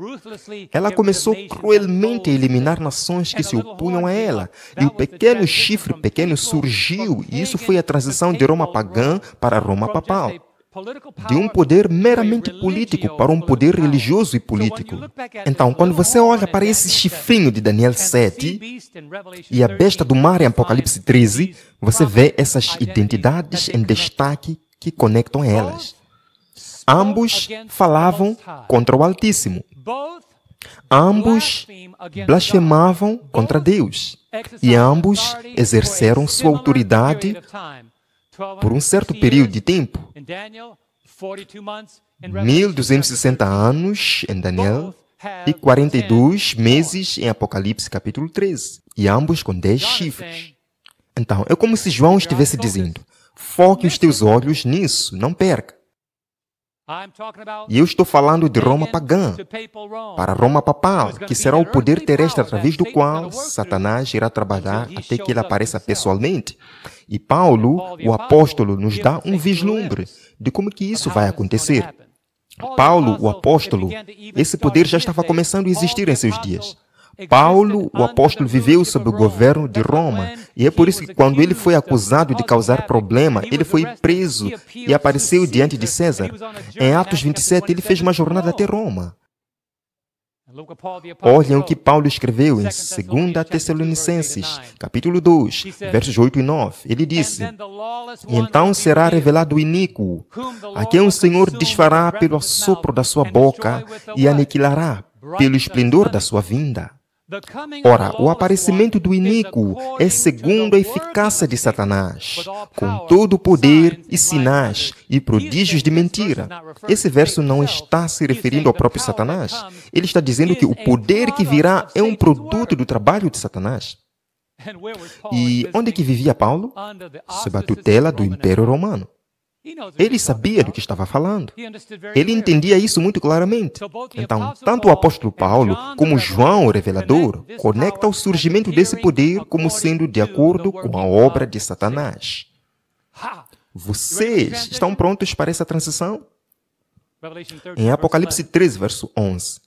ela começou cruelmente a eliminar nações que se opunham a ela. E o pequeno chifre pequeno surgiu, e isso foi a transição de Roma pagã para Roma papal. De um poder meramente político para um poder religioso e político. Então, quando você olha para esse chifrinho de Daniel 7 e a besta do mar em Apocalipse 13, você vê essas identidades em destaque que conectam elas. Ambos falavam contra o Altíssimo. Ambos blasfemavam contra Deus. E ambos exerceram sua autoridade por um certo período de tempo. 1260 anos em Daniel e 42 meses em Apocalipse capítulo 13. E ambos com 10 chifres. Então, é como se João estivesse dizendo: foque os teus olhos nisso, não perca. E eu estou falando de Roma pagã para Roma papal, que será o poder terrestre através do qual Satanás irá trabalhar até que ele apareça pessoalmente. E Paulo, o apóstolo, nos dá um vislumbre de como que isso vai acontecer. Paulo, o apóstolo, esse poder já estava começando a existir em seus dias. Paulo, o apóstolo, viveu sob o governo de Roma, e é por isso que quando ele foi acusado de causar problema, ele foi preso e apareceu diante de César. Em Atos 27, ele fez uma jornada até Roma. Olhem o que Paulo escreveu em 2 Tessalonicenses, capítulo 2, versos 8 e 9. Ele disse: "E então será revelado o iníquo, a quem o Senhor desfará pelo assopro da sua boca e aniquilará pelo esplendor da sua vinda." Ora, o aparecimento do iníquo é segundo a eficácia de Satanás, com todo o poder e sinais e prodígios de mentira. Esse verso não está se referindo ao próprio Satanás. Ele está dizendo que o poder que virá é um produto do trabalho de Satanás. E onde que vivia Paulo? Sob a tutela do Império Romano. Ele sabia do que estava falando. Ele entendia isso muito claramente. Então, tanto o apóstolo Paulo como João, o revelador, conectam o surgimento desse poder como sendo de acordo com a obra de Satanás. Vocês estão prontos para essa transição? Em Apocalipse 13, verso 11.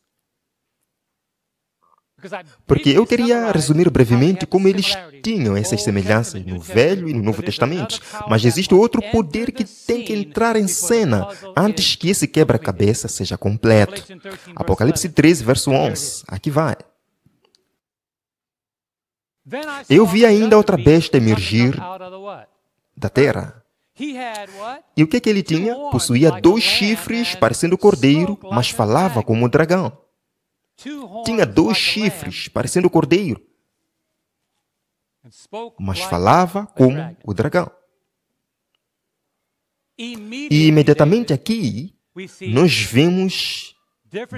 Porque eu queria resumir brevemente como eles tinham essas semelhanças no Velho e no Novo Testamento. Mas existe outro poder que tem que entrar em cena antes que esse quebra-cabeça seja completo. Apocalipse 13, verso 11. Aqui vai. Eu vi ainda outra besta emergir da terra. E o que ele tinha? Possuía 2 chifres, parecendo cordeiro, mas falava como um dragão. Tinha 2 chifres, parecendo cordeiro, mas falava como o dragão. E imediatamente aqui, nós vemos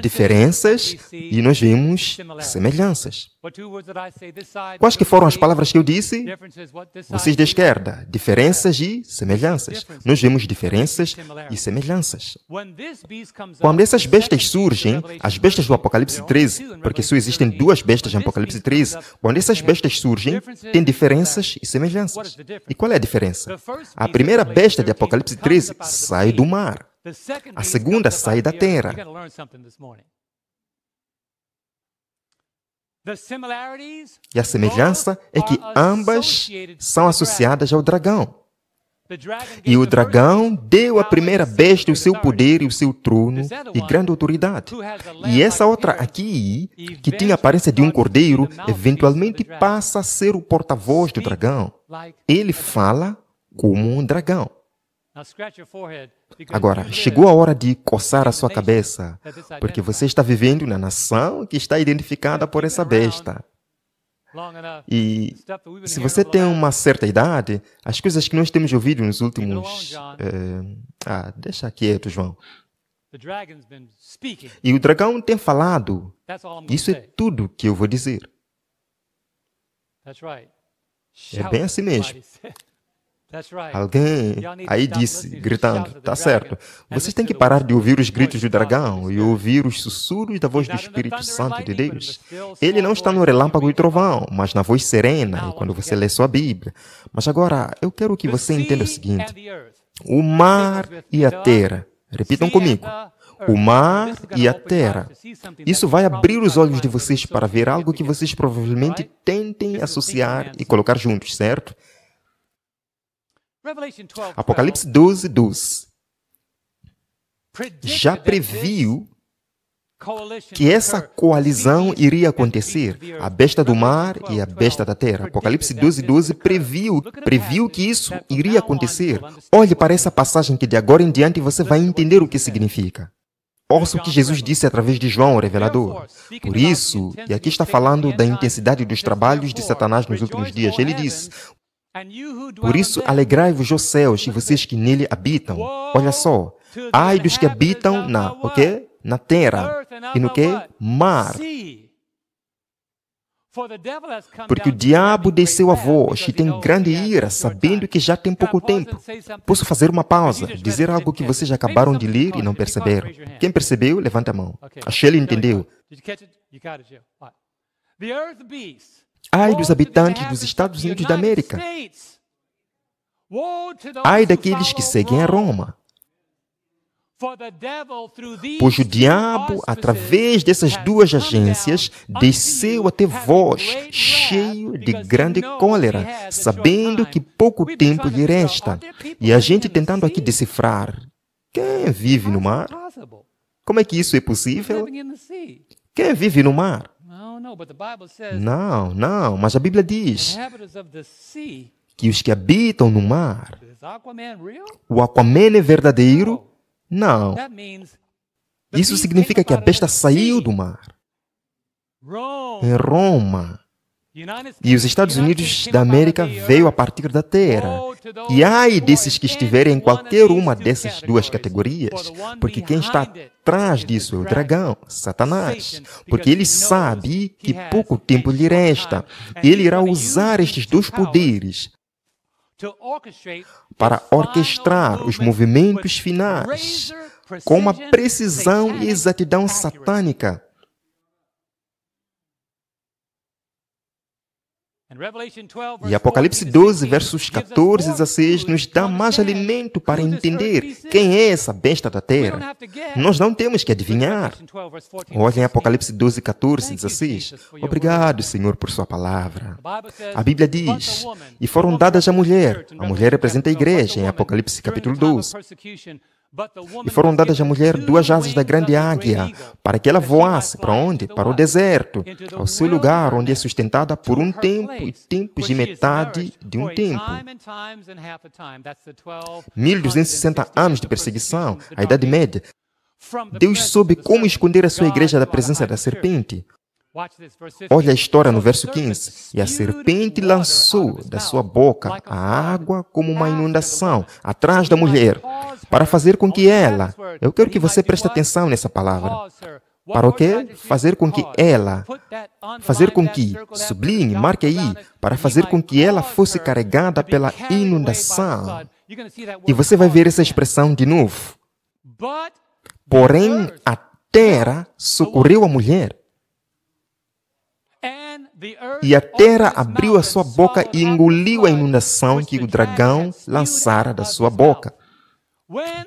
diferenças e nós vemos semelhanças. Quais que foram as palavras que eu disse? Vocês da esquerda, diferenças e semelhanças. Nós vemos diferenças e semelhanças. Quando essas bestas surgem, as bestas do Apocalipse 13, porque só existem 2 bestas em Apocalipse 13, quando essas bestas surgem, tem diferenças e semelhanças. E qual é a diferença? A primeira besta de Apocalipse 13 sai do mar. A segunda sai da terra. E a semelhança é que ambas são associadas ao dragão. E o dragão deu à primeira besta o seu poder e o seu trono e grande autoridade. E essa outra aqui, que tinha a aparência de um cordeiro, eventualmente passa a ser o porta-voz do dragão. Ele fala como um dragão. Agora, chegou a hora de coçar a sua cabeça, porque você está vivendo na nação que está identificada por essa besta. E se você tem uma certa idade, as coisas que nós temos ouvido nos últimos... deixa quieto, João. E o dragão tem falado. Isso é tudo que eu vou dizer. É bem assim mesmo. Alguém aí disse, gritando, tá certo, vocês têm que parar de ouvir os gritos do dragão e ouvir os sussurros da voz do Espírito Santo de Deus. Ele não está no relâmpago e trovão, mas na voz serena, e quando você lê sua Bíblia. Mas agora, eu quero que você entenda o seguinte. O mar e a terra. Repitam comigo. O mar e a terra. Isso vai abrir os olhos de vocês para ver algo que vocês provavelmente tentem associar e colocar juntos, certo? Apocalipse 12, 12. Já previu que essa coalizão iria acontecer, a besta do mar e a besta da terra. Apocalipse 12, 12 previu que isso iria acontecer. Olhe para essa passagem que de agora em diante você vai entender o que significa. Ouça o que Jesus disse através de João, o revelador. Por isso, e aqui está falando da intensidade dos trabalhos de Satanás nos últimos dias, ele diz: por isso alegrai-vos, ó céus, e vocês que nele habitam. Olha só, ai dos que habitam na terra e no mar. Porque o diabo desceu a vós e tem grande ira, sabendo que já tem pouco tempo. Posso fazer uma pausa, dizer algo que vocês acabaram de ler e não perceberam. Quem percebeu, levanta a mão. A Shelley entendeu. Ai dos habitantes dos Estados Unidos da América. Ai daqueles que seguem a Roma. Pois o diabo, através dessas duas agências, desceu até vós, cheio de grande cólera, sabendo que pouco tempo lhe resta. E a gente tentando aqui decifrar: quem vive no mar? Como é que isso é possível? Quem vive no mar? Não, mas a Bíblia diz que os que habitam no mar, o Aquaman é verdadeiro? Não. Isso significa que a besta saiu do mar. Em Roma. E os Estados Unidos da América veio a partir da terra. E ai desses que estiverem em qualquer uma dessas duas categorias, porque quem está atrás disso é o dragão, Satanás. Porque ele sabe que pouco tempo lhe resta. Ele irá usar estes dois poderes para orquestrar os movimentos finais com uma precisão e exatidão satânica. E Apocalipse 12, versos 14 e 16 nos dá mais alimento para entender quem é essa besta da terra. Nós não temos que adivinhar. Olhem Apocalipse 12, 14 e 16. Obrigado, Senhor, por sua palavra. A Bíblia diz: e foram dadas à mulher. A mulher representa a igreja em Apocalipse capítulo 12. E foram dadas à mulher duas asas da grande águia, para que ela voasse para onde? Para o deserto, ao seu lugar, onde é sustentada por um tempo e tempos de metade de um tempo. 1260 anos de perseguição, a Idade Média. Deus soube como esconder a sua igreja da presença da serpente. Olha a história no verso 15. E a serpente lançou da sua boca a água como uma inundação atrás da mulher, para fazer com que ela... Eu quero que você preste atenção nessa palavra. Para o quê? Fazer com que ela... Fazer com que, sublinhe, marque aí, para fazer com que ela fosse carregada pela inundação. E você vai ver essa expressão de novo. Porém, a terra socorreu a mulher. E a terra abriu a sua boca e engoliu a inundação que o dragão lançara da sua boca.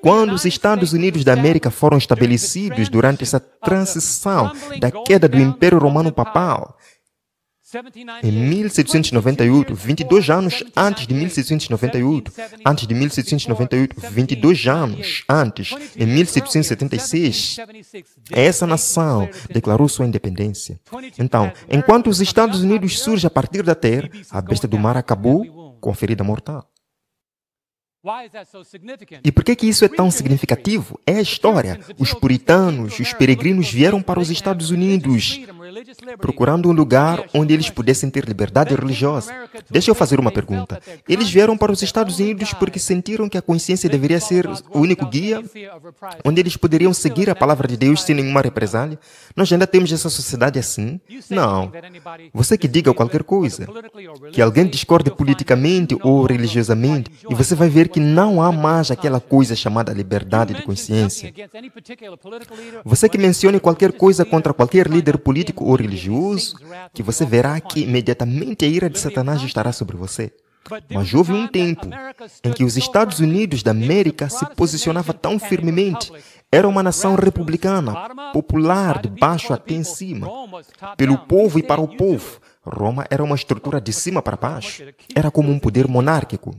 Quando os Estados Unidos da América foram estabelecidos durante essa transição da queda do Império Romano Papal, em 1798, 22 anos antes de 1798, 22 anos antes, em 1776, essa nação declarou sua independência. Então, enquanto os Estados Unidos surgem a partir da terra, a besta do mar acabou com ferida mortal. E por que isso é tão significativo? É a história. Os puritanos, os peregrinos vieram para os Estados Unidos procurando um lugar onde eles pudessem ter liberdade religiosa. Deixa eu fazer uma pergunta. Eles vieram para os Estados Unidos porque sentiram que a consciência deveria ser o único guia, onde eles poderiam seguir a palavra de Deus sem nenhuma represália? Nós ainda temos essa sociedade assim? Não. Você que diga qualquer coisa, que alguém discorde politicamente ou religiosamente, e você vai ver que não há mais aquela coisa chamada liberdade de consciência. Você que mencione qualquer coisa contra qualquer líder político ou religioso, que você verá que imediatamente a ira de Satanás estará sobre você. Mas houve um tempo em que os Estados Unidos da América se posicionava tão firmemente. Era uma nação republicana, popular, de baixo até em cima, pelo povo e para o povo. Roma era uma estrutura de cima para baixo. Era como um poder monárquico.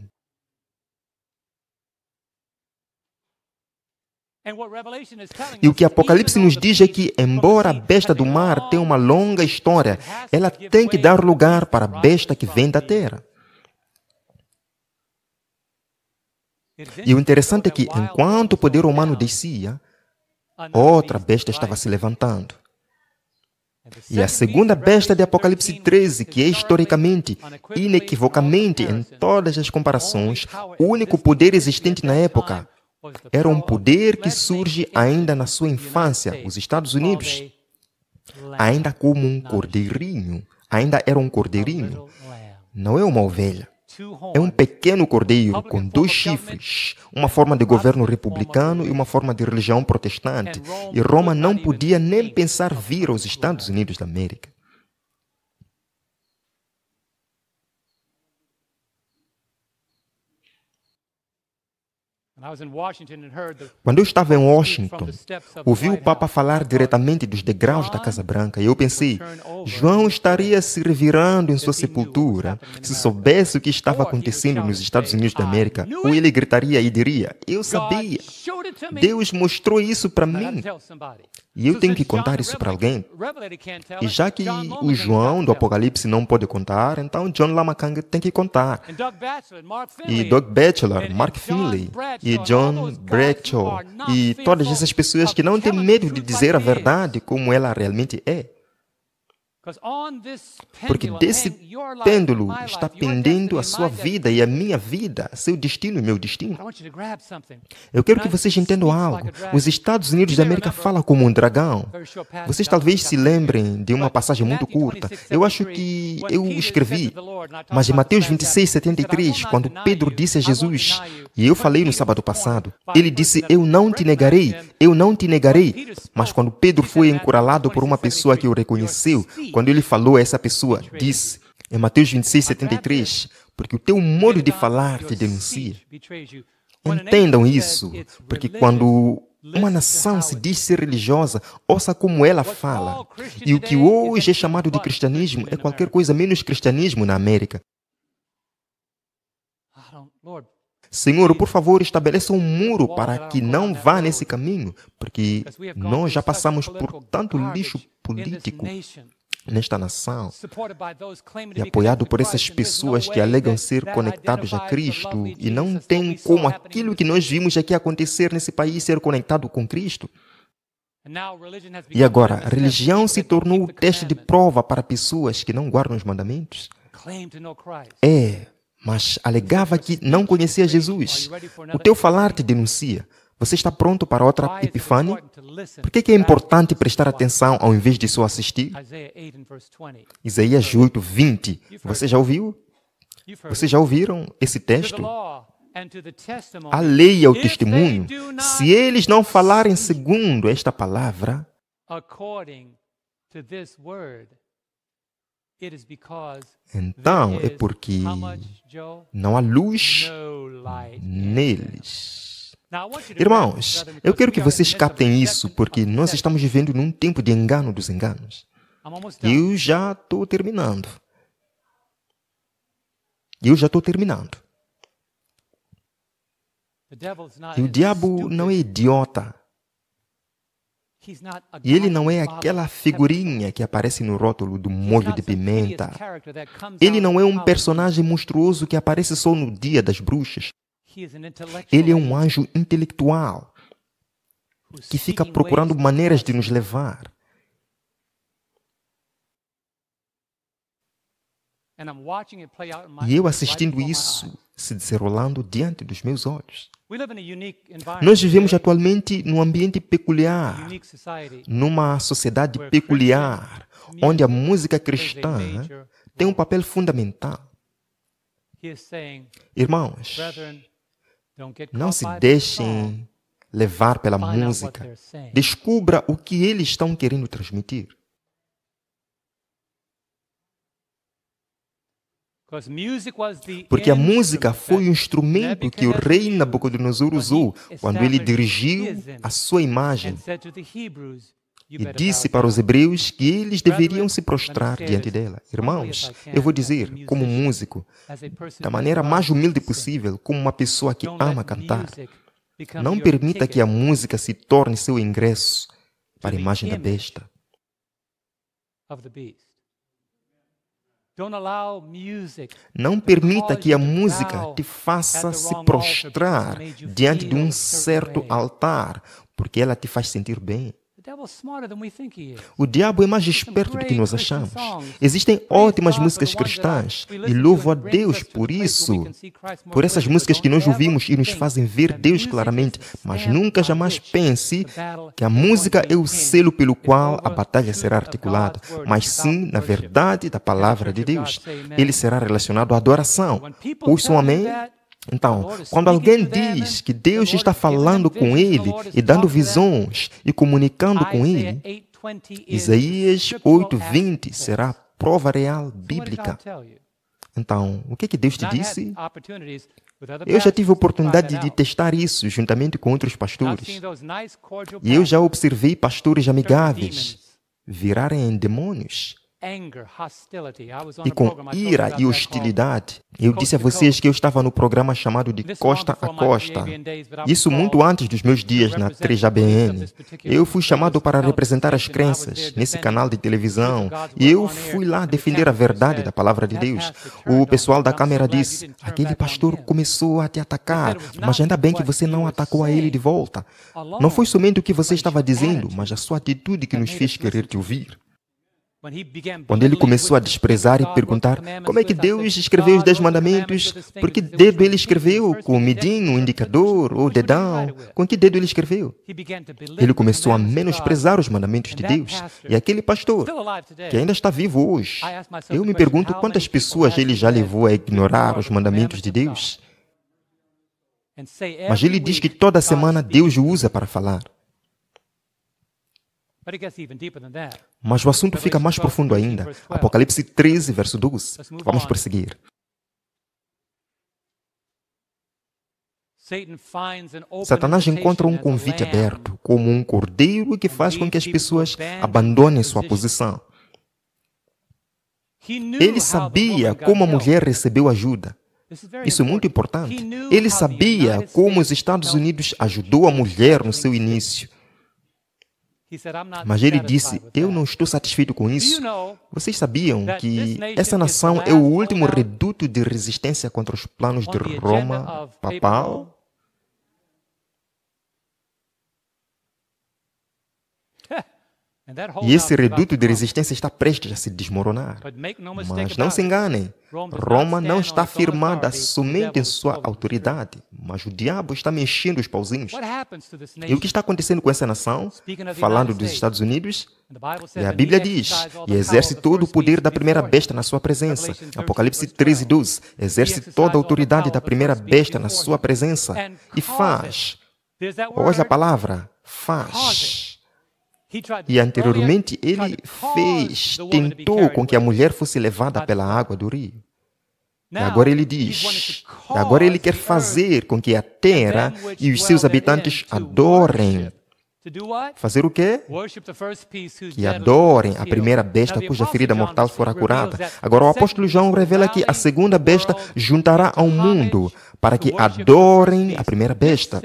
E o que Apocalipse nos diz é que, embora a besta do mar tenha uma longa história, ela tem que dar lugar para a besta que vem da terra. E o interessante é que, enquanto o poder humano descia, outra besta estava se levantando. E a segunda besta de Apocalipse 13, que é historicamente, inequivocamente, em todas as comparações, o único poder existente na época, era um poder que surge ainda na sua infância, os Estados Unidos, ainda como um cordeirinho. Ainda era um cordeirinho. Não é uma ovelha. É um pequeno cordeiro com 2 chifres, uma forma de governo republicano e uma forma de religião protestante. E Roma não podia nem pensar vir aos Estados Unidos da América. Quando eu estava em Washington, ouvi o Papa falar diretamente dos degraus da Casa Branca e eu pensei, João estaria se revirando em sua sepultura se soubesse o que estava acontecendo nos Estados Unidos da América, ou ele gritaria e diria, eu sabia, Deus mostrou isso para mim. E eu tenho que contar isso para alguém. E já que o João do Apocalipse não pode contar, então John Lamakang tem que contar. E Doug Batchelor, Mark Finley, e John Bradshaw, e todas essas pessoas que não têm medo de dizer a verdade como ela realmente é. Porque desse pêndulo está pendendo a sua vida e a minha vida, seu destino e meu destino. Eu quero que vocês entendam algo. Os Estados Unidos da América falam como um dragão. Vocês talvez se lembrem de uma passagem muito curta. Eu acho que eu escrevi, mas em Mateus 26, 73, quando Pedro disse a Jesus, e eu falei no sábado passado, ele disse, eu não te negarei, eu não te negarei. Mas quando Pedro foi encurralado por uma pessoa que o reconheceu, quando ele falou a essa pessoa, disse, em Mateus 26, 73, porque o teu modo de falar te denuncia. Entendam isso, porque quando uma nação se diz ser religiosa, ouça como ela fala. E o que hoje é chamado de cristianismo é qualquer coisa menos cristianismo na América. Senhor, por favor, estabeleça um muro para que não vá nesse caminho, porque nós já passamos por tanto lixo político nesta nação, e apoiado por essas pessoas que alegam ser conectados a Cristo e não tem como aquilo que nós vimos aqui acontecer nesse país ser conectado com Cristo. E agora, a religião se tornou o teste de prova para pessoas que não guardam os mandamentos. Mas alegava que não conhecia Jesus. O teu falar te denuncia. Você está pronto para outra epifânia? Por que é importante prestar atenção ao invés de só assistir? Isaías 8, 20. Você já ouviu? Vocês já ouviram esse texto? A lei e ao testemunho, se eles não falarem segundo esta palavra, então é porque não há luz neles. Irmãos, eu quero que vocês captem isso, porque nós estamos vivendo num tempo de engano dos enganos. Eu já estou terminando. E o diabo não é idiota. E ele não é aquela figurinha que aparece no rótulo do molho de pimenta. Ele não é um personagem monstruoso que aparece só no dia das bruxas. Ele é um anjo intelectual que fica procurando maneiras de nos levar. E eu assistindo isso se desenrolando diante dos meus olhos. Nós vivemos atualmente num ambiente peculiar, numa sociedade peculiar, onde a música cristã tem um papel fundamental. Irmãos, não se deixem levar pela música. Descubra o que eles estão querendo transmitir. Porque a música foi o instrumento que o rei Nabucodonosor usou quando ele dirigiu a sua imagem e disse para os hebreus que eles deveriam se prostrar diante dela. Irmãos, eu vou dizer, como músico, da maneira mais humilde possível, como uma pessoa que ama cantar, não permita que a música se torne seu ingresso para a imagem da besta. Não permita que a música te faça se prostrar diante de um certo altar, porque ela te faz sentir bem. O diabo é mais esperto do que nós achamos. Existem ótimas músicas cristãs e louvo a Deus por isso, por essas músicas que nós ouvimos e nos fazem ver Deus claramente, mas nunca jamais pense que a música é o selo pelo qual a batalha será articulada, mas sim, na verdade da palavra de Deus. Ele será relacionado à adoração. Ouçam amém? Então, quando alguém diz que Deus está falando com ele e dando visões e comunicando com ele, Isaías 8:20 será a prova real bíblica. Então, o que Deus te disse? Eu já tive a oportunidade de testar isso juntamente com outros pastores. E eu já observei pastores amigáveis virarem em demônios. E com ira e hostilidade. Eu disse a vocês que eu estava no programa chamado de Costa a Costa. Isso muito antes dos meus dias na 3ABN. Eu fui chamado para representar as crenças nesse canal de televisão. E eu fui lá defender a verdade da palavra de Deus. O pessoal da câmera disse, aquele pastor começou a te atacar, mas ainda bem que você não atacou a ele de volta. Não foi somente o que você estava dizendo, mas a sua atitude que nos fez querer te ouvir. Quando ele começou a desprezar e perguntar como é que Deus escreveu os 10 mandamentos, por que dedo ele escreveu? Com o medinho, o indicador ou o dedão? Com que dedo ele escreveu? Ele começou a menosprezar os mandamentos de Deus. E aquele pastor, que ainda está vivo hoje, eu me pergunto quantas pessoas ele já levou a ignorar os mandamentos de Deus. Mas ele diz que toda semana Deus o usa para falar. Mas o assunto fica mais profundo ainda. Apocalipse 13, verso 12. Vamos prosseguir. Satanás encontra um convite aberto, como um cordeiro que faz com que as pessoas abandonem sua posição. Ele sabia como a mulher recebeu ajuda. Isso é muito importante. Ele sabia como os Estados Unidos ajudou a mulher no seu início. Mas ele disse, eu não estou satisfeito com isso. Vocês sabiam que essa nação é o último reduto de resistência contra os planos de Roma papal? E esse reduto de resistência está prestes a se desmoronar. Mas não se enganem, Roma não está firmada somente em sua autoridade, mas o diabo está mexendo os pauzinhos. E o que está acontecendo com essa nação, falando dos Estados Unidos? E a Bíblia diz, e exerce todo o poder da primeira besta na sua presença. Apocalipse 13, 12. Exerce toda a autoridade da primeira besta na sua presença. E faz. Olha a palavra, faz. E anteriormente ele tentou com que a mulher fosse levada pela água do rio. E agora ele diz, agora ele quer fazer com que a terra e os seus habitantes adorem. Fazer o quê? Que adorem a primeira besta cuja ferida mortal fora curada. Agora o apóstolo João revela que a segunda besta juntará ao mundo para que adorem a primeira besta.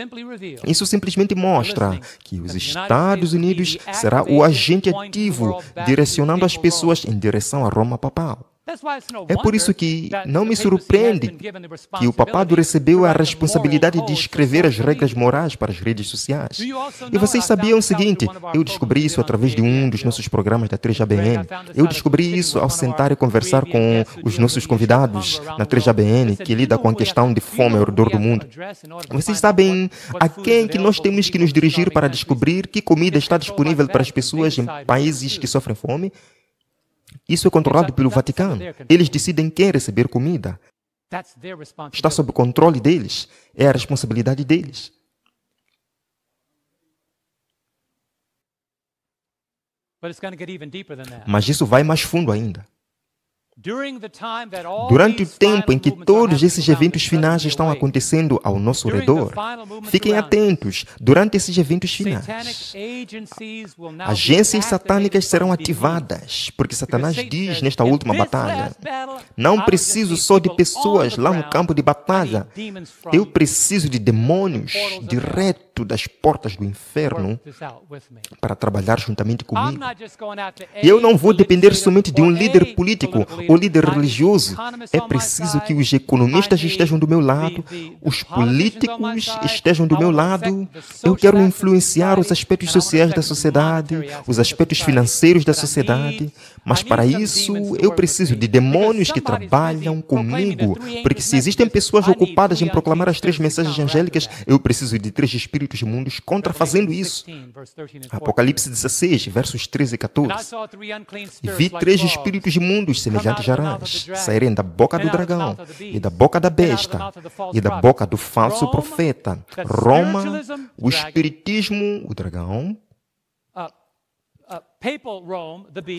Isso simplesmente mostra que os Estados Unidos será o agente ativo direcionando as pessoas em direção a Roma papal. É por isso que não me surpreende que o papado recebeu a responsabilidade de escrever as regras morais para as redes sociais. E vocês sabiam o seguinte, eu descobri isso através de um dos nossos programas da 3ABN. Eu descobri isso ao sentar e conversar com os nossos convidados na 3ABN, que lida com a questão de fome ao redor do mundo. Vocês sabem a quem que nós temos que nos dirigir para descobrir que comida está disponível para as pessoas em países que sofrem fome? Isso é controlado pelo Vaticano. Eles decidem quem receber comida. Está sob o controle deles. É a responsabilidade deles. Mas isso vai mais fundo ainda. Durante o tempo em que todos esses eventos finais estão acontecendo ao nosso redor, fiquem atentos durante esses eventos finais. Agências satânicas serão ativadas, porque Satanás diz nesta última batalha: não preciso só de pessoas lá no campo de batalha, eu preciso de demônios direto das portas do inferno para trabalhar juntamente comigo. E eu não vou depender somente de um líder político ou líder religioso. É preciso que os economistas estejam do meu lado, os políticos estejam do meu lado. Eu quero influenciar os aspectos sociais da sociedade, os aspectos financeiros da sociedade, mas para isso eu preciso de demônios que trabalham comigo, porque se existem pessoas ocupadas em proclamar as 3 mensagens angélicas, eu preciso de 3 espíritos imundos contrafazendo isso. Apocalipse 16, versos 13 e 14. E vi 3 espíritos imundos semelhantes a rãs saírem da boca do dragão, e da boca da besta, e da boca do falso profeta. Roma, o espiritismo, o dragão,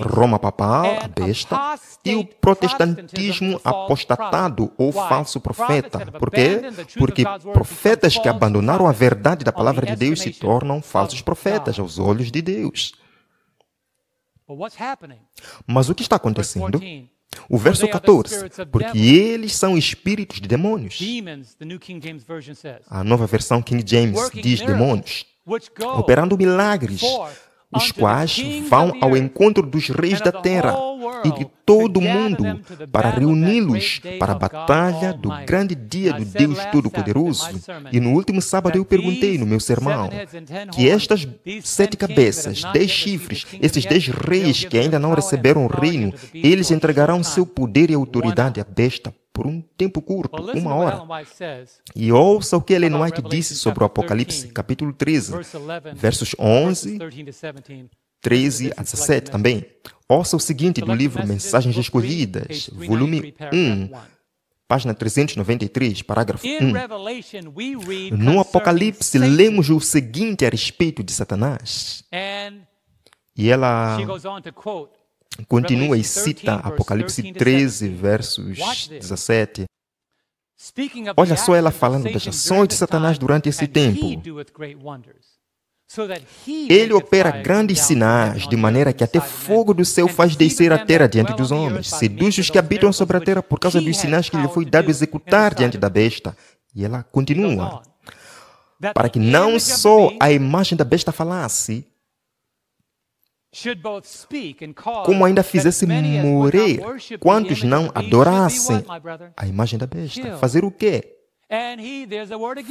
Roma papal, a besta, e o protestantismo apostatado ou falso profeta. Por quê? Porque profetas que abandonaram a verdade da palavra de Deus se tornam falsos profetas aos olhos de Deus. Mas o que está acontecendo? O verso 14, porque eles são espíritos de demônios. A nova versão King James diz demônios, operando milagres, os quais vão ao encontro dos reis da terra e de todo o mundo para reuni-los para a batalha do grande dia do Deus Todo-Poderoso. E no último sábado eu perguntei no meu sermão que estas 7 cabeças, 10 chifres, esses 10 reis que ainda não receberam o reino, eles entregarão seu poder e autoridade à besta por um tempo curto, 1 hora. E ouça o que Ellen White disse sobre o Apocalipse, capítulo 13, versos 11, 13 a 17 também. Ouça o seguinte do livro Mensagens Escolhidas, volume 1, página 393, parágrafo 1. No Apocalipse, lemos o seguinte a respeito de Satanás. E ela continua e cita Apocalipse 13, versos 17. Olha só ela falando das ações de Satanás durante esse tempo. Ele opera grandes sinais, de maneira que até fogo do céu faz descer a terra diante dos homens. Seduz os que habitam sobre a terra por causa dos sinais que lhe foi dado executar diante da besta. E ela continua. Para que não só a imagem da besta falasse, como ainda fizesse morrer quantos não adorassem a imagem da besta. Fazer o quê?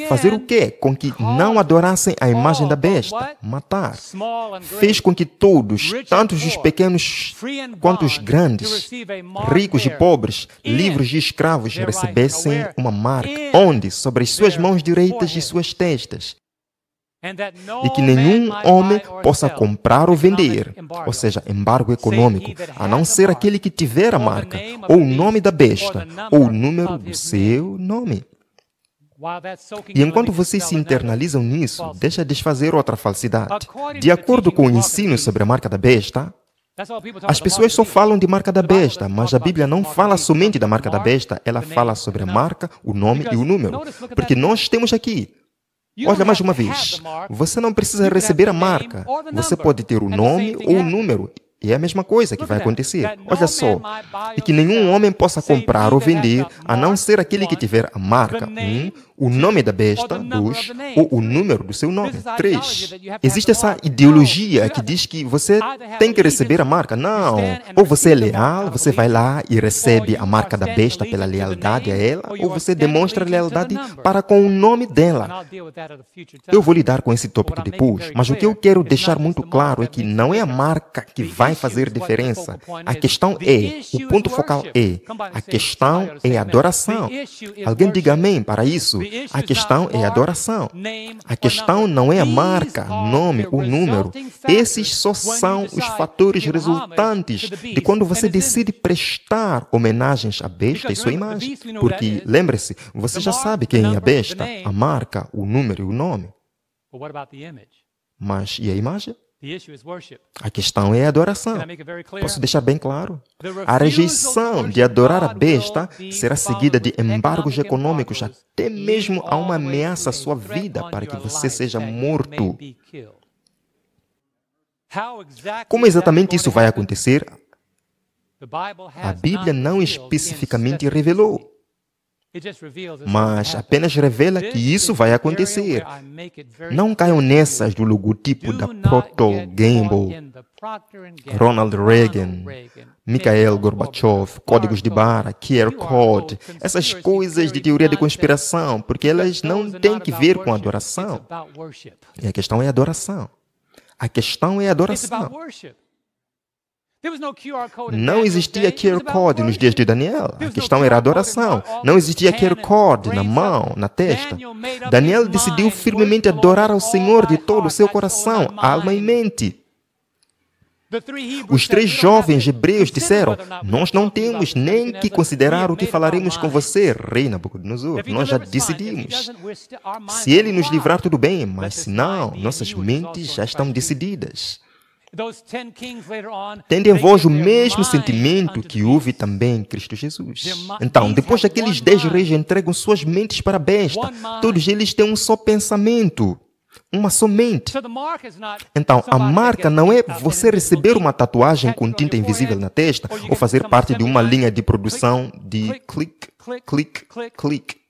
Fazer o quê? Com que não adorassem a imagem da besta? Matar. Fez com que todos, tanto os pequenos quanto os grandes, ricos e pobres, livres e escravos, recebessem uma marca, onde? Sobre as suas mãos direitas e suas testas. E que nenhum homem possa comprar ou vender, ou seja, embargo econômico, a não ser aquele que tiver a marca, ou o nome da besta, ou o número do seu nome. E enquanto vocês se internalizam nisso, deixa desfazer outra falsidade. De acordo com o ensino sobre a marca da besta, as pessoas só falam de marca da besta, mas a Bíblia não fala somente da marca da besta, ela fala sobre a marca, o nome e o número. Porque nós temos aqui. Olha mais uma vez, você não precisa receber a marca, você pode ter o nome ou o número. E é a mesma coisa que vai acontecer. Olha só, e que nenhum homem possa comprar ou vender, a não ser aquele que tiver a marca, 1, o nome da besta, 2, ou o número do seu nome, 3. Existe essa ideologia que diz que você tem que receber a marca. Não. Ou você é leal, você vai lá e recebe a marca da besta pela lealdade a ela, ou você demonstra lealdade para com o nome dela. Eu vou lidar com esse tópico depois, mas o que eu quero deixar muito claro é que não é a marca que vai fazer diferença. A questão é, o ponto focal é, a questão é a adoração. Alguém diga amém para isso. A questão é a adoração. A questão não é a marca, nome, o número. Esses só são os fatores resultantes de quando você decide prestar homenagens à besta e sua imagem. Porque, lembre-se, você já sabe quem é a besta, a marca, o número e o nome. Mas e a imagem? A questão é a adoração. Posso deixar bem claro? A rejeição de adorar a besta será seguida de embargos econômicos, até mesmo a uma ameaça à sua vida para que você seja morto. Como exatamente isso vai acontecer? A Bíblia não especificamente revelou, mas apenas revela que isso vai acontecer. Não caiam nessas do logotipo da Procter & Gamble, Ronald Reagan, Mikhail Gorbachev, códigos de barra, QR Code, essas coisas de teoria de conspiração, porque elas não têm que ver com adoração. E a questão é adoração. A questão é adoração. Não existia QR Code nos dias de Daniel. A questão era adoração. Não existia QR Code na mão, na testa. Daniel decidiu firmemente adorar ao Senhor de todo o seu coração, alma e mente. Os 3 jovens hebreus disseram: nós não temos nem que considerar o que falaremos com você, rei Nabucodonosor. Nós já decidimos. Se ele nos livrar, tudo bem, mas se não, nossas mentes já estão decididas. Tende em vós o mesmo sentimento que houve também em Cristo Jesus. Então, depois daqueles 10 reis entregam suas mentes para a besta, todos eles têm um só pensamento, uma só mente. Então, a marca não é você receber uma tatuagem com tinta invisível na testa ou fazer parte de uma linha de produção de clique, clique, clique.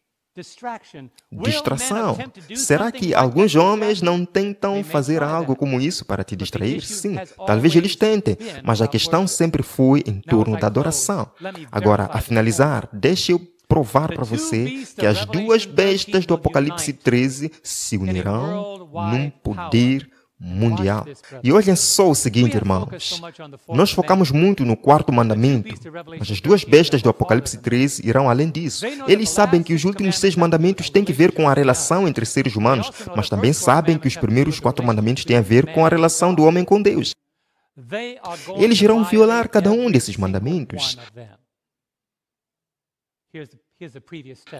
Distração. Será que alguns homens não tentam fazer algo como isso para te distrair? Sim, talvez eles tentem, mas a questão sempre foi em torno da adoração. Agora, a finalizar, deixe eu provar para você que as 2 bestas do Apocalipse 13 se unirão num poder mundial. E olhem só o seguinte, irmãos. Nós focamos muito no 4º mandamento, mas as 2 bestas do Apocalipse 13 irão além disso. Eles sabem que os últimos 6 mandamentos têm que ver com a relação entre seres humanos, mas também sabem que os primeiros 4 mandamentos têm a ver com a relação do homem com Deus. Eles irão violar cada um desses mandamentos.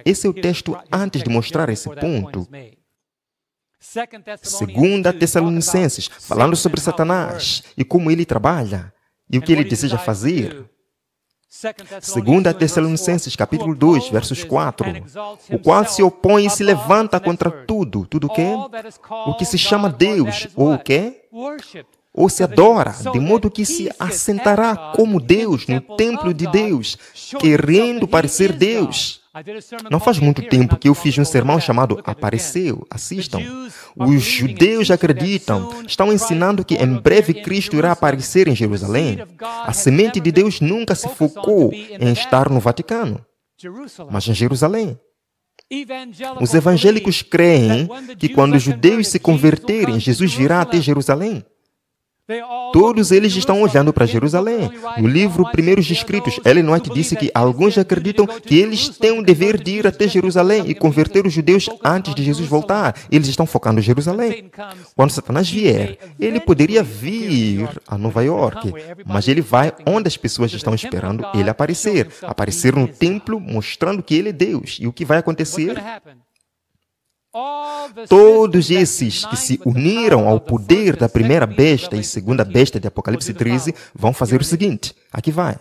Esse é o texto antes de mostrar esse ponto. 2 Tessalonicenses, falando sobre Satanás e como ele trabalha e o que ele deseja fazer. 2 Tessalonicenses, capítulo 2, versos 4. O qual se opõe e se levanta contra tudo. Tudo o quê? O que se chama Deus, ou o quê? Ou se adora, de modo que se assentará como Deus no templo de Deus, querendo parecer Deus. Não faz muito tempo que eu fiz um sermão chamado Apareceu. Assistam. Os judeus acreditam, estão ensinando que em breve Cristo irá aparecer em Jerusalém. A semente de Deus nunca se focou em estar no Vaticano, mas em Jerusalém. Os evangélicos creem que quando os judeus se converterem, Jesus virá até Jerusalém. Todos eles estão olhando para Jerusalém. No livro Primeiros Escritos, Ellen White disse que alguns acreditam que eles têm o dever de ir até Jerusalém e converter os judeus antes de Jesus voltar. Eles estão focando em Jerusalém. Quando Satanás vier, ele poderia vir a Nova York, mas ele vai onde as pessoas estão esperando ele aparecer. Aparecer no templo, mostrando que ele é Deus. E o que vai acontecer? Todos esses que se uniram ao poder da primeira besta e segunda besta de Apocalipse 13 vão fazer o seguinte. Aqui vai.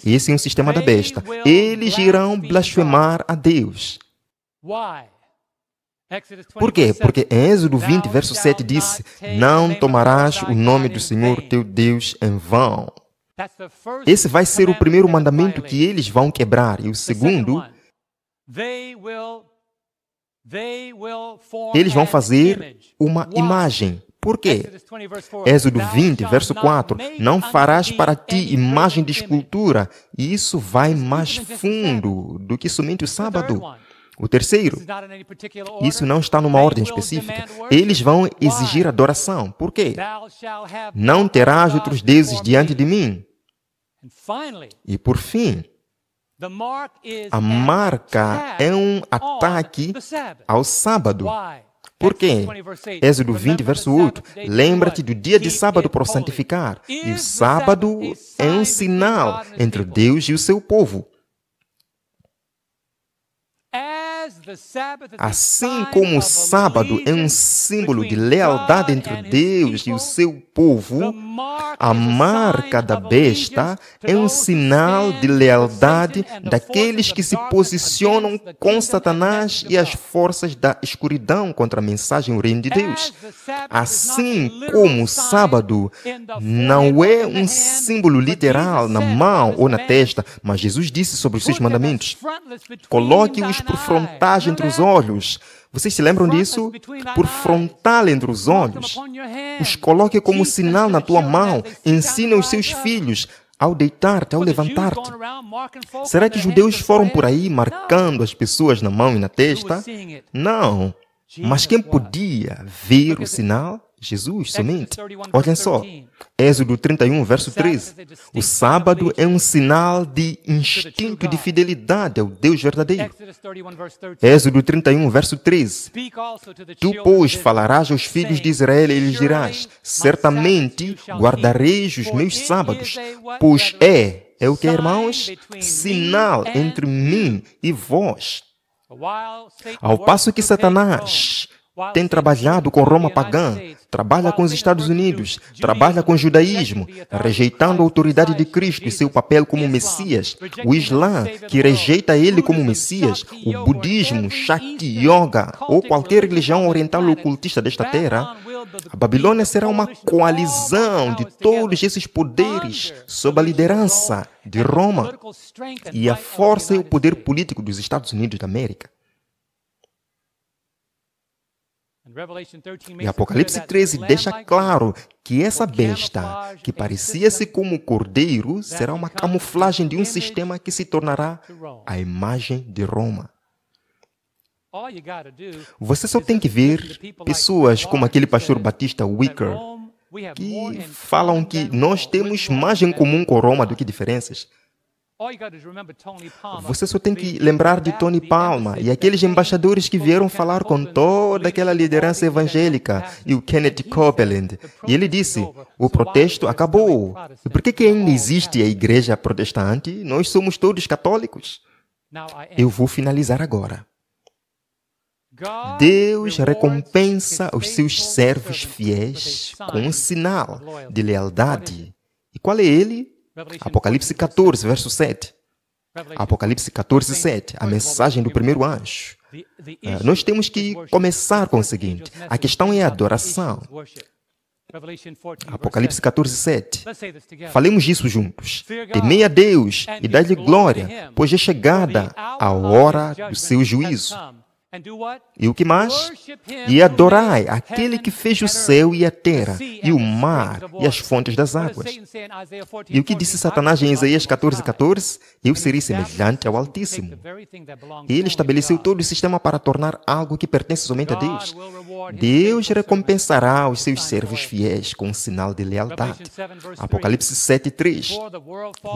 Esse é um sistema da besta. Eles irão blasfemar a Deus. Por quê? Porque em Êxodo 20, verso 7 disse: não tomarás o nome do Senhor teu Deus em vão. Esse vai ser o primeiro mandamento que eles vão quebrar. E o segundo, eles vão fazer uma imagem. Por quê? Êxodo 20, verso 4. Não farás para ti imagem de escultura. E isso vai mais fundo do que somente o sábado. O terceiro, isso não está numa ordem específica. Eles vão exigir adoração. Por quê? Não terás outros deuses diante de mim. E por fim, a marca é um ataque ao sábado. Por quê? Êxodo 20, verso 8. Lembra-te do dia de sábado para o santificar. E o sábado é um sinal entre Deus e o seu povo. Assim como o sábado é um símbolo de lealdade entre Deus e o seu povo, a marca da besta é um sinal de lealdade daqueles que se posicionam com Satanás e as forças da escuridão contra a mensagem do reino de Deus. Assim como o sábado não é um símbolo literal na mão ou na testa, mas Jesus disse sobre os seus mandamentos: coloque-os por frontais entre os olhos. Vocês se lembram disso? Por frontal entre os olhos. Os coloque como sinal na tua mão. Ensina os seus filhos ao deitar-te, ao levantar-te. Será que os judeus foram por aí marcando as pessoas na mão e na testa? Não. Mas quem podia ver o sinal? Jesus somente. Olhem só, Êxodo 31, verso 13. O sábado é um sinal de instinto de fidelidade ao Deus verdadeiro. Êxodo 31, verso 13. Tu, pois, falarás aos filhos de Israel e lhes dirás: certamente guardareis os meus sábados, pois é o que, irmãos? Sinal entre mim e vós. Ao passo que Satanás tem trabalhado com Roma pagã, trabalha com os Estados Unidos, trabalha com o judaísmo, rejeitando a autoridade de Cristo e seu papel como Messias, o Islã, que rejeita ele como Messias, o budismo, Shakti Yoga ou qualquer religião oriental ou ocultista desta terra, a Babilônia será uma coalizão de todos esses poderes sob a liderança de Roma e a força e o poder político dos Estados Unidos da América. E Apocalipse 13 deixa claro que essa besta, que parecia-se como cordeiro, será uma camuflagem de um sistema que se tornará a imagem de Roma. Você só tem que ver pessoas como aquele pastor batista Wicker, que falam que nós temos mais em comum com Roma do que diferenças. Você só tem que lembrar de Tony Palma e aqueles embaixadores que vieram falar com toda aquela liderança evangélica e o Kenneth Copeland. E ele disse: o protesto acabou. E por que ainda existe a igreja protestante? Nós somos todos católicos. Eu vou finalizar agora. Deus recompensa os seus servos fiéis com um sinal de lealdade. E qual é ele? Apocalipse 14, verso 7. Apocalipse 14, 7. A mensagem do primeiro anjo. Nós temos que começar com o seguinte. A questão é a adoração. Apocalipse 14, 7. Falemos disso juntos. Temei a Deus e dai-lhe glória, pois é chegada a hora do seu juízo. E o que mais? E adorai aquele que fez o céu e a terra, e o mar, e as fontes das águas. E o que disse Satanás em Isaías 14, 14? Eu serei semelhante ao Altíssimo. E ele estabeleceu todo o sistema para tornar algo que pertence somente a Deus. Deus recompensará os seus servos fiéis com um sinal de lealdade. Apocalipse 7, 3.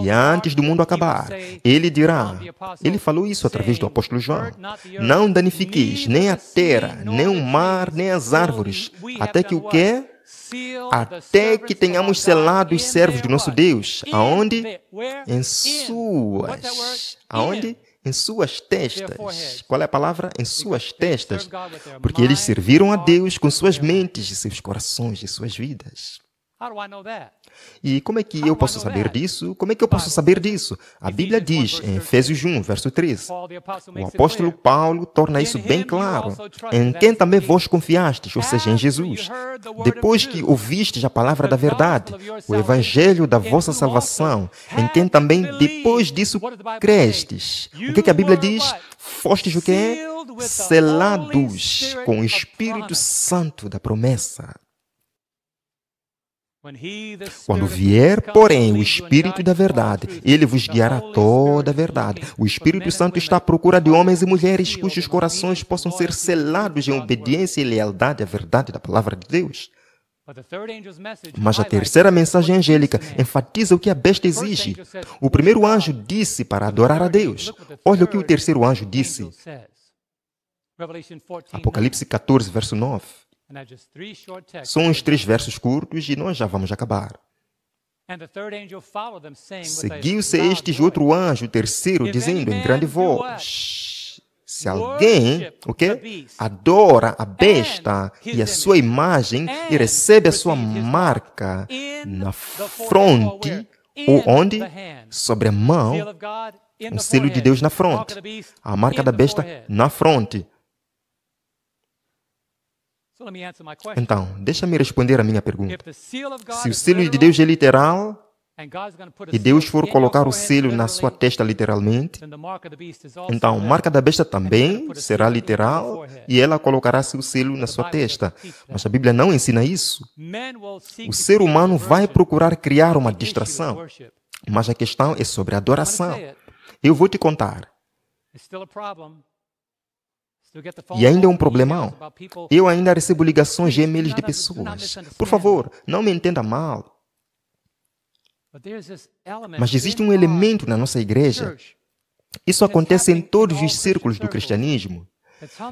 E antes do mundo acabar, ele dirá, ele falou isso através do apóstolo João, não danifiqueis nem a terra, nem o mar, nem as árvores, até que o quê? Até que tenhamos selado os servos do nosso Deus. Aonde? Em suas. Aonde? Em suas testas. Qual é a palavra? Em suas testas. Porque eles serviram a Deus com suas mentes e seus corações e suas vidas. E como é que eu posso saber disso? Como é que eu posso saber disso? A Bíblia diz em Efésios 1, verso 13. O apóstolo Paulo torna isso bem claro. Em quem também vós confiastes, ou seja, em Jesus. Depois que ouvistes a palavra da verdade, o evangelho da vossa salvação, em quem também depois disso crestes. O que a Bíblia diz? Fostes o quê? Selados com o Espírito Santo da promessa. Quando vier, porém, o Espírito da verdade, ele vos guiará toda a verdade. O Espírito Santo está à procura de homens e mulheres cujos corações possam ser selados em obediência e lealdade à verdade da palavra de Deus. Mas a terceira mensagem angélica enfatiza o que a besta exige. O primeiro anjo disse para adorar a Deus. Olha o que o terceiro anjo disse. Apocalipse 14, verso 9. São os 3 versos curtos e nós já vamos acabar. Seguiu-se estes outro anjo, o terceiro, dizendo em grande voz: Se alguém, adora a besta e a sua imagem e recebe a sua marca na fronte, ou onde? Sobre a mão, o selo de Deus na fronte. A marca da besta na fronte. Então, deixa-me responder a minha pergunta. Se o selo de Deus é literal, e Deus for colocar o selo na sua testa literalmente, então a marca da besta também será literal e ela colocará seu selo na sua testa. Mas a Bíblia não ensina isso. O ser humano vai procurar criar uma distração, mas a questão é sobre a adoração. Eu vou te contar. E ainda é um problemão. Eu ainda recebo ligações e e-mails de pessoas. Por favor, não me entenda mal. Mas existe um elemento na nossa igreja. Isso acontece em todos os círculos do cristianismo.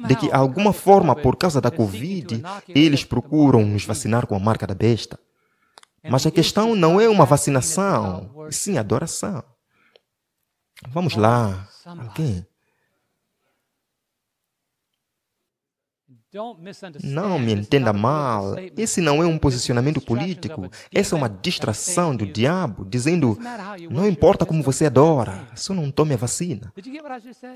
De que, de alguma forma, por causa da Covid, eles procuram nos vacinar com a marca da besta. Mas a questão não é uma vacinação, e sim adoração. Vamos lá. Alguém? Não me entenda mal, esse não é um posicionamento político, essa é uma distração do diabo, dizendo, não importa como você adora, só não tome a vacina.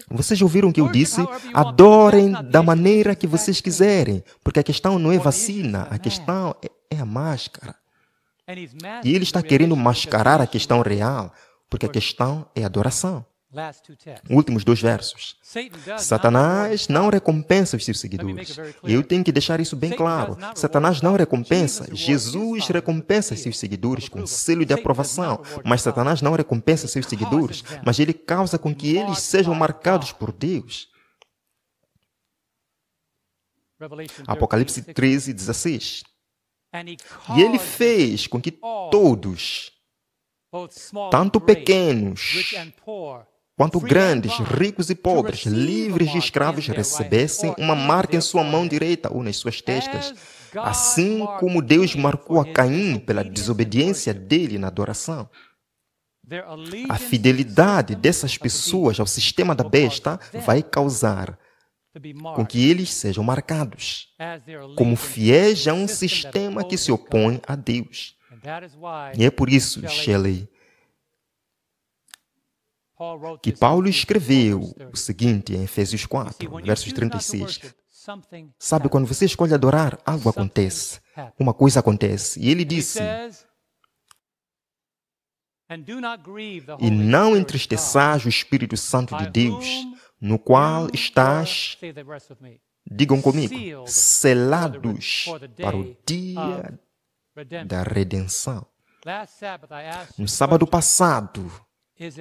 Vocês ouviram o que eu disse? Adorem da maneira que vocês quiserem, porque a questão não é vacina, a questão é a máscara. E ele está querendo mascarar a questão real, porque a questão é adoração. Últimos 2 versos. Satanás não recompensa os seus seguidores. Eu tenho que deixar isso bem claro. Satanás não recompensa. Jesus recompensa seus seguidores com selo de aprovação. Mas Satanás não recompensa seus seguidores. Mas ele causa com que eles sejam marcados por Deus. Apocalipse 13, 16. E ele fez com que todos, tanto pequenos quanto grandes, ricos e pobres, livres e escravos, recebessem uma marca em sua mão direita ou nas suas testas, assim como Deus marcou a Caim pela desobediência dele na adoração. A fidelidade dessas pessoas ao sistema da besta vai causar com que eles sejam marcados como fiéis a um sistema que se opõe a Deus. E é por isso, Shelley, que Paulo escreveu o seguinte em Efésios 4, versos 36. Sabe, quando você escolhe adorar, algo acontece. Uma coisa acontece. E ele disse, e não entristeçais o Espírito Santo de Deus, no qual estás, digam comigo, selados para o dia da redenção. No sábado passado,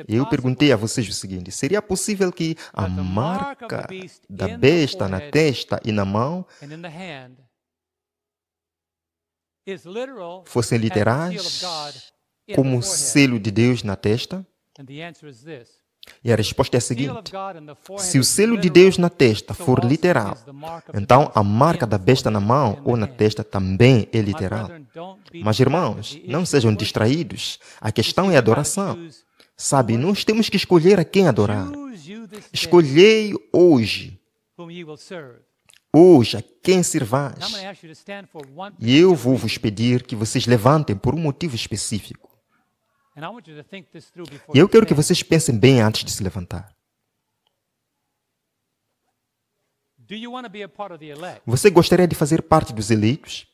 eu perguntei a vocês o seguinte, seria possível que a marca da besta na testa e na mão fossem literais, como o selo de Deus na testa? E a resposta é a seguinte, se o selo de Deus na testa for literal, então a marca da besta na mão ou na testa também é literal. Mas, irmãos, não sejam distraídos, a questão é a adoração. Sabe, nós temos que escolher a quem adorar. Escolhei hoje a quem servais. E eu vou vos pedir que vocês levantem por um motivo específico. E eu quero que vocês pensem bem antes de se levantar. Você gostaria de fazer parte dos eleitos?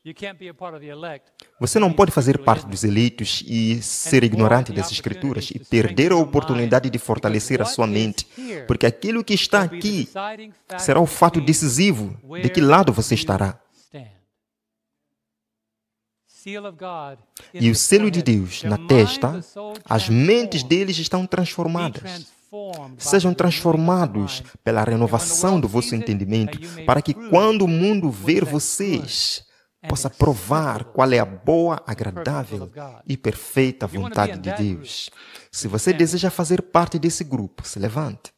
Você não pode fazer parte dos eleitos e ser ignorante das Escrituras e perder a oportunidade de fortalecer a sua mente, porque aquilo que está aqui será o fato decisivo de que lado você estará. E o selo de Deus na testa, as mentes deles estão transformadas. Sejam transformados pela renovação do vosso entendimento, para que quando o mundo ver vocês, possa provar qual é a boa, agradável e perfeita vontade de Deus. Se você deseja fazer parte desse grupo, se levante.